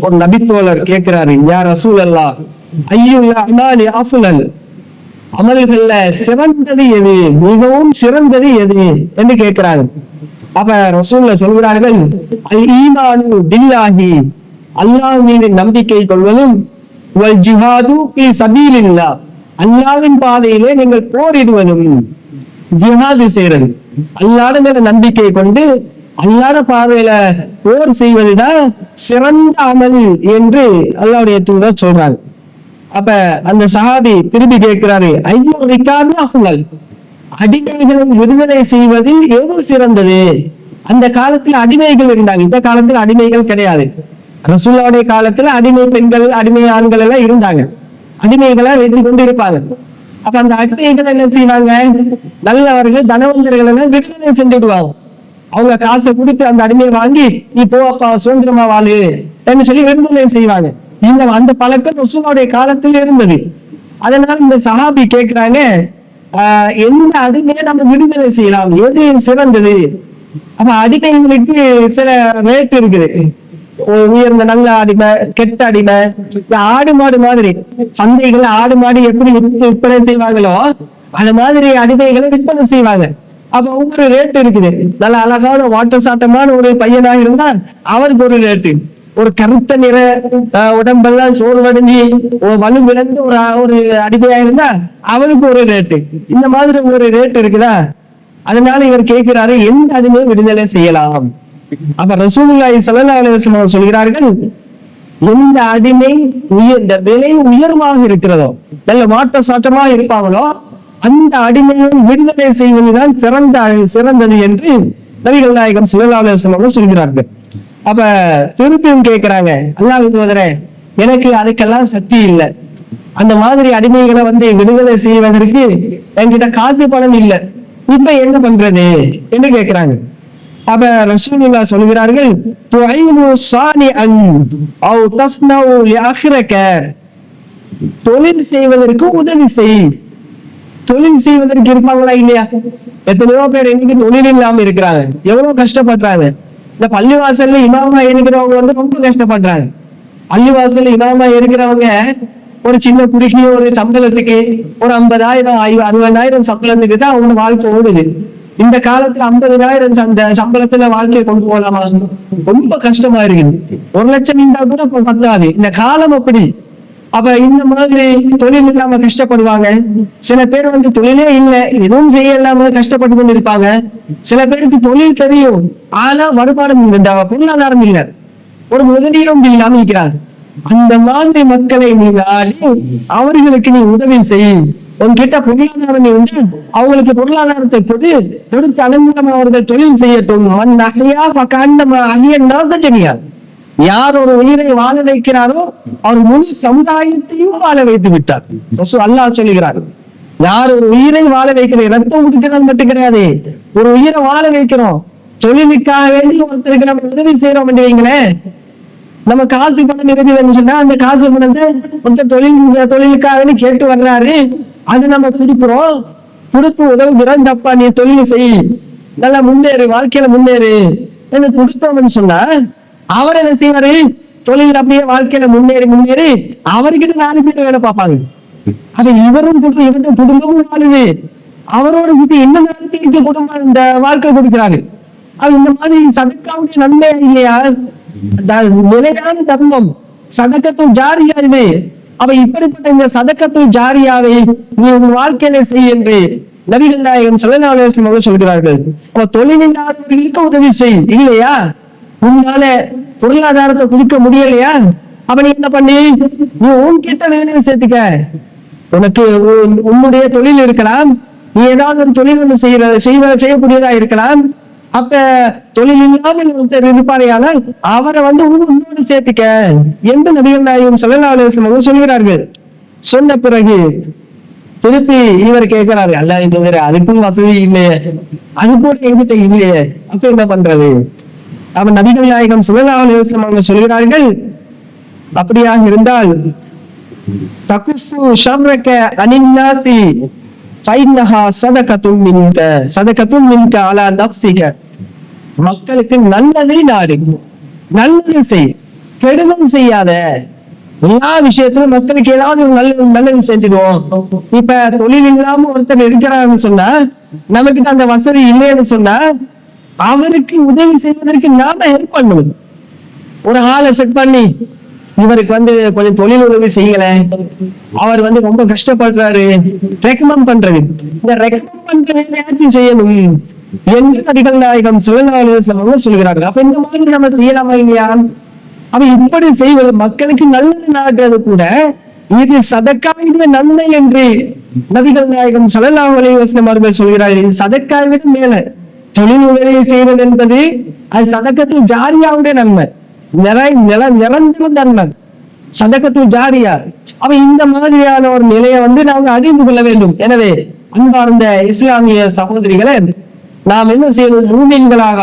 ஒரு நபித்தோழர் கேட்கிறாரு, யா ரசூல் அல்லாஹ், ஐயுல் அமாலி அஃலல், அமல்கள்ல சிறந்தது எது, மிகவும் சிறந்தது எது என்று கேட்கிறாங்க. அப்ப ரசூலுல்லாஹ் சொல்கிறார்கள், அல் ஈமானு பில்லாஹி, அல்லாஹ் மீது நம்பிக்கை கொள்வதும், வல் ஜிஹாது ஃபீ சபீலில்லாஹ், அல்லாஹ்வின் பாதையிலே நீங்கள் போரிடுவதும். ஜிஹாது செய்யறது, அல்லாஹ் மேல நம்பிக்கை கொண்டு அல்லாஹ் பாதையில போர் செய்வதுதான் சிறந்த அமல் என்று அல்லாஹ்வுடைய தூதர் சொல்றாங்க. அப்ப அந்த சஹாபி திரும்பி கேட்கிறாரு, ஐயோ ரிகாபி அஃலல், அடிமைகளை விடுதலை செய்வதில் எது சிறந்தது? அந்த காலத்துல அடிமைகள் இருந்தாங்க, இந்த காலத்துல அடிமைகள் கிடையாது. ரசூலுல்லாஹ்வுடைய காலத்துல அடிமை பெண்கள் அடிமை ஆண்கள் எல்லாம் இருந்தாங்க, அடிமைகளை வைத்துக் கொண்டு இருப்பாங்க. அப்ப அந்த அடிமைகள் என்ன செய்வாங்க, நல்லவர்கள் தனவந்தர்கள் எல்லாம் விடுதலை செஞ்சுடுவாங்க. அவங்க காசை கொடுத்து அந்த அடிமையை வாங்கி நீ போப்பா சுதந்திரமா வாழு என்று சொல்லி விடுதலை செய்வாங்க. அந்த பழக்கம் ரசூலுல்லாஹ்வுடைய காலத்தில் இருந்தது. அதனால இந்த சஹாபி கேட்கிறாங்க, எந்த அடிமையை நம்ம விடுதலை செய்யலாம், எது சிறந்தது? அப்ப அடிமைகளுக்கு சில ரேட் இருக்குது, உயர்ந்த நல்ல அடிமை, கெட்ட அடிமை. ஆடு மாடு மாதிரி சந்தைகள் ஆடு மாடு எப்படி விற்பனை செய்வாங்களோ அது மாதிரி அடிமைகளை விற்பனை செய்வாங்க. அப்ப ஒவ்வொரு ரேட் இருக்குது. நல்ல அழகான வாட்டர் சாட்டமான ஒரு பையனாக இருந்தா அவருக்கு ஒரு ரேட்டு, ஒரு கருத்த நிற உடம்பெல்லாம் சோர்வடைஞ்சி வலு விழுந்து ஒரு அடிமையா இருந்தா அவருக்கு ஒரு ரேட்டு. இந்த மாதிரி ஒரு ரேட் இருக்குதா? அதனால இவர் கேட்கிறாரு, எந்த அடிமையை விடுதலை செய்யலாம்? அப்ப ரசூலுல்லாஹி ஸல்லல்லாஹு அலைஹி வஸல்லம் சொல்கிறார்கள், எந்த அடிமை இந்த விலை உயர்வாக இருக்கிறதோ, நல்ல மாட்ட சாட்டமா இருப்பாங்களோ அந்த அடிமையை விடுதலை செய்வதுதான் சிறந்தது என்று நபிகள் நாயகம் ஸல்லல்லாஹு அலைஹி வஸல்லம் சொல்கிறார்கள். அப்ப திருப்பியும் கேட்கிறாங்க, அல்லாஹ்வின் தூதரே, எனக்கு அதுக்கெல்லாம் சக்தி இல்லை, அந்த மாதிரி அடிமைகளை விடுதலை செய்வதற்கு என்கிட்ட காசு பணம் இல்லை, இப்ப என்ன பண்றது என்று கேட்கிறாங்க. அப்ப ரசூலுல்லாஹ் சொல்கிறார்கள், துஐனு சானிஅன் அவ் தஸ்னஉ லிஅக்ரக, தொழில் செய்வதற்கு உதவி செய். தொழில் செய்வதற்கு இருப்பாங்களா இல்லையா? எத்தனையோ பேர் இன்னைக்கு தொழில் இல்லாம இருக்கிறாங்க, எவ்வளவு கஷ்டப்படுறாங்க. இந்த பள்ளிவாசல்ல இமாமா இருக்கிறவங்க ரொம்ப கஷ்டப்படுறாங்க. பள்ளிவாசல்ல இமாமா இருக்கிறவங்க ஒரு சின்ன குறுகிய ஒரு சம்பளத்துக்கு ஒரு 50,000 60,000 சம்பளத்துக்கு தான் அவங்க வாழ்க்கை ஓடுது. இந்த காலத்துல 50,000 சம்பளத்துல வாழ்க்கையை கொண்டு போகலாமா? ரொம்ப கஷ்டமா இருக்குது. 1,00,000 இருந்தா கூட பத்தாது, இந்த காலம் அப்படி. அப்ப இந்த மாதிரி தொழில் இல்லாம கஷ்டப்படுவாங்க. சில பேர் தொழிலே இல்லை, எதுவும் செய்ய இல்லாம கஷ்டப்பட்டு கொண்டு இருப்பாங்க. சில பேருக்கு தொழில் தெரியும், ஆனா வருமானம் பொருளாதாரம் இல்லை, ஒரு முதலீடும் இல்லாம இருக்கிறாங்க. அந்த மாதிரி மக்களை நீ நாடி அவர்களுக்கு நீ உதவி செய்யும். உங்ககிட்ட பொருளாதாரம் அவங்களுக்கு பொருளாதாரத்தை கொடுத்து அதன் மூலம் அவர்கள் தொழில் செய்யட்டும். யார் ஒரு உயிரை வாழ வைக்கிறாரோ அவர் முழு சமுதாயத்தையும் வாழ வைத்து விட்டார். அல்லாஹ் சொல்லுகிறார், யார் ஒரு உயிரை வாழ வைக்கிறோம், ரத்தம் கொடுக்கிறது மட்டும் கிடையாது, ஒரு உயிரை வாழ வைக்கிறோம், தொழிலுக்காக வேண்டி ஒருத்தருக்கு நம்ம உதவி செய்யறோம் என்று வைங்களேன். நம்ம காசு பணம் இருக்குதுன்னு சொன்னா அந்த காசு பணத்தை மொத்த தொழிலுக்காக கேட்டு வர்றாரு, அது நம்ம கொடுக்குறோம், கொடுத்து உதவுகிறோம். தப்பா நீ தொழில் செய், நல்லா முன்னேறு, வாழ்க்கையில முன்னேறு என்று கொடுத்தோம்னு சொன்னா அவர் என்ன செய்வாரு, தொழில் அப்படியே வாழ்க்கையில முன்னேறி அவர்கிட்ட 4 பேர் வேலை பார்ப்பாங்க. அது இவரும் இவருடைய குடும்பமும் வாழுது, அவரோட கிட்ட என்ன 4 பேருக்கு குடும்பம் இந்த வாழ்க்கை கொடுக்கிறாரு. அது இந்த மாதிரி சதக்காவுடைய நன்மை இல்லையா? நிலையான தர்மம் சதக்கத்துல் ஜாரியா இது. அவ இப்படிப்பட்ட இந்த சதக்கத்துல் ஜாரியாவை நீ உன் வாழ்க்கையில செய் என்று நபிகள் நாயகம் ஸல்லல்லாஹு அலைஹி வஸல்லம் சொல்கிறார்கள். அவ தொழில் இல்லாதவர்களுக்கு உதவி செய். இல்லையா, உன்னால பொருளாதாரத்தை கொடுக்க முடியலையா, அப்ப நீ என்ன பண்ணி நீ உன்கிட்ட வேலையை சேர்த்துக்க. உனக்கு உன்னுடைய தொழில் இருக்கலாம், நீ ஏதாவது ஒரு தொழில் செய்யக்கூடியதா இருக்கலாம். அப்ப தொழில் இல்லாமல் ஒருத்தர் இருப்பாரையானால் அவரை உன்னோடு சேர்த்துக்க என்று நபிகள் நாயகம் ஸல்லல்லாஹு அலைஹி வஸல்லம் சொல்கிறார்கள். சொன்ன பிறகு திருப்பி இவர் கேட்கிறாரு, அல்லாஹ்வின் தூதரே, அதுக்கும் வசதி இல்லையே, அது கூட என்கிட்ட இல்லையே, அப்ப என்ன பண்றது? அவன் நபிகள் நாயகம் ஸல்லல்லாஹு அலைஹி வஸல்லம் சொல்கிறார்கள், அப்படியாக இருந்தால் தகுசு ஷர்ரக அனின்னாசி ஃபைன்னஹா ஸதகத்துன் மின்க அலா நஃப்ஸிக, மக்களுக்கு நல்லதை நாடு, நல்லது செய், கெடுதல் செய்யாத. எல்லா விஷயத்திலும் மக்களுக்கு ஏதாவது ஒரு நல்லது செஞ்சிடுவோம். இப்ப தொழில் இல்லாம ஒருத்தர் இருக்கிறாருன்னு சொன்னா, நமக்கு அந்த வசதி இல்லைன்னு சொன்னா அவருக்கு உதவி செய்வதற்கு நாம ஹெல்ப் பண்ணணும். ஒரு ஆளை செட் பண்ணி இவருக்கு கொஞ்சம் தொழில் உதவி செய்யல, அவர் ரொம்ப கஷ்டப்படுறாரு, ரெக்கமெண்ட் பண்றது. இந்த ரெக்கமெண்ட் பண்றது செய்யணும் என்று நபிகள் நாயகம் ஸல்லல்லாஹு அலைஹி வஸல்லம் சொல்கிறார்கள். அப்ப இந்த மாதிரி நம்ம செய்யலாமா இல்லையா? அவ இப்படி செய்வது மக்களுக்கு நல்லது நாடுறது கூட இது சதக்காவிட நன்மை என்று நபிகள் நாயகம் ஸல்லல்லாஹு அலைஹி வஸல்லம் அவர்கள் சொல்கிறார்கள். இது சதக்காவை விட மேல தொழில் உதவியை செய்வது என்பது அது சதக்கத்துல் ஜாரியாவுடைய நன்மை, நிரந்தர நன்மை, சதக்கத்துல் ஜாரியா. அவ இந்த மாதிரியான ஒரு நிலையை நாங்கள் அறிந்து கொள்ள வேண்டும். எனவே அன்பார்ந்த இஸ்லாமிய சகோதரிகளை, நாம் என்ன செய்யணும்? மூமின்களாக,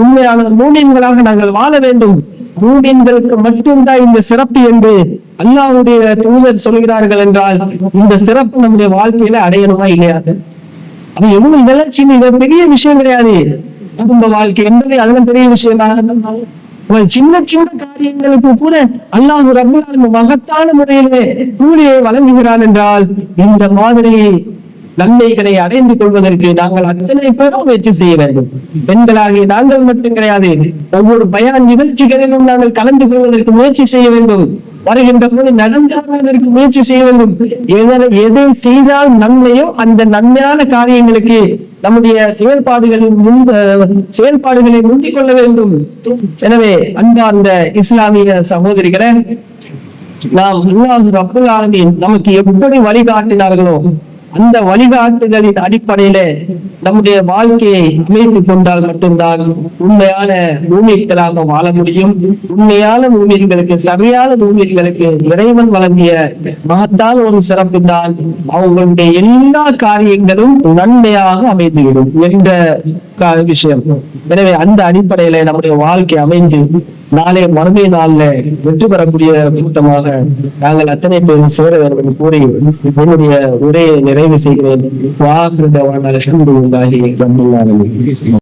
உண்மையான மூமின்களாக நாங்கள் வாழ வேண்டும். மூமின்களுக்கு மட்டும்தான் இந்த சிறப்பு என்று அல்லாஹ்வுடைய தூதர் சொல்கிறார்கள் என்றால் இந்த சிறப்பு நம்முடைய வாழ்க்கையில அடையணுமா இல்லையா? அப்ப எவ்வளவு இதெல்லாம் சின்ன, இது பெரிய விஷயம் கிடையாது. குடும்ப வாழ்க்கை என்பது அதெல்லாம் பெரிய விஷயம் தான். சின்ன சின்ன காரியங்களுக்கு கூட அல்லாஹ் ரப்பல் ஆலமீன் மகத்தான முறையிலே கூலியை வழங்குகிறான் என்றால் இந்த மாதிரி நன்மைகளை அடைந்து கொள்வதற்கு நாங்கள் அத்தனை பேரும் முயற்சி செய்ய வேண்டும். பெண்களாகிய நாங்கள் மட்டும் கிடையாது, ஒவ்வொரு பயான் நிகழ்ச்சிகளிலும் நாங்கள் கலந்து கொள்வதற்கு முயற்சி செய்ய வேண்டும். வருகின்ற போது நடந்து முயற்சி செய்ய வேண்டும். எதை செய்தால் நன்மையோ அந்த நன்மையான காரியங்களுக்கு நம்முடைய செயல்பாடுகளை முந்திக் கொள்ள வேண்டும். எனவே அன்பார்ந்த இஸ்லாமிய சகோதரிகளை, நாம் அல்லாஹ் ரப்பல் ஆலமீன் நமக்கு எப்படி வழிகாட்டினார்களோ அந்த வழிகாட்டுதலின் அடிப்படையில நம்முடைய வாழ்க்கையை அமைத்துக் கொண்டால் மட்டும்தான் உண்மையான மூமின்களாக வாழ முடியும். உண்மையான மூமின்களுக்கு, சரியான மூமின்களுக்கு இறைவன் வழங்கிய மகத்தான ஒரு சிறப்பு தான் அவங்களுடைய எல்லா காரியங்களும் நன்மையாக அமைந்துவிடும் என்ற விஷயம். எனவே அந்த அடிப்படையில நம்முடைய வாழ்க்கை அமைந்து நாளை மறுமை நாள்ல வெற்றி பெறக்கூடிய கூட்டமாக நாங்கள் அத்தனை பேரும் சேர வேண்டும் கூறி என்னுடைய உரையை நிறைவு செய்கிறேன்.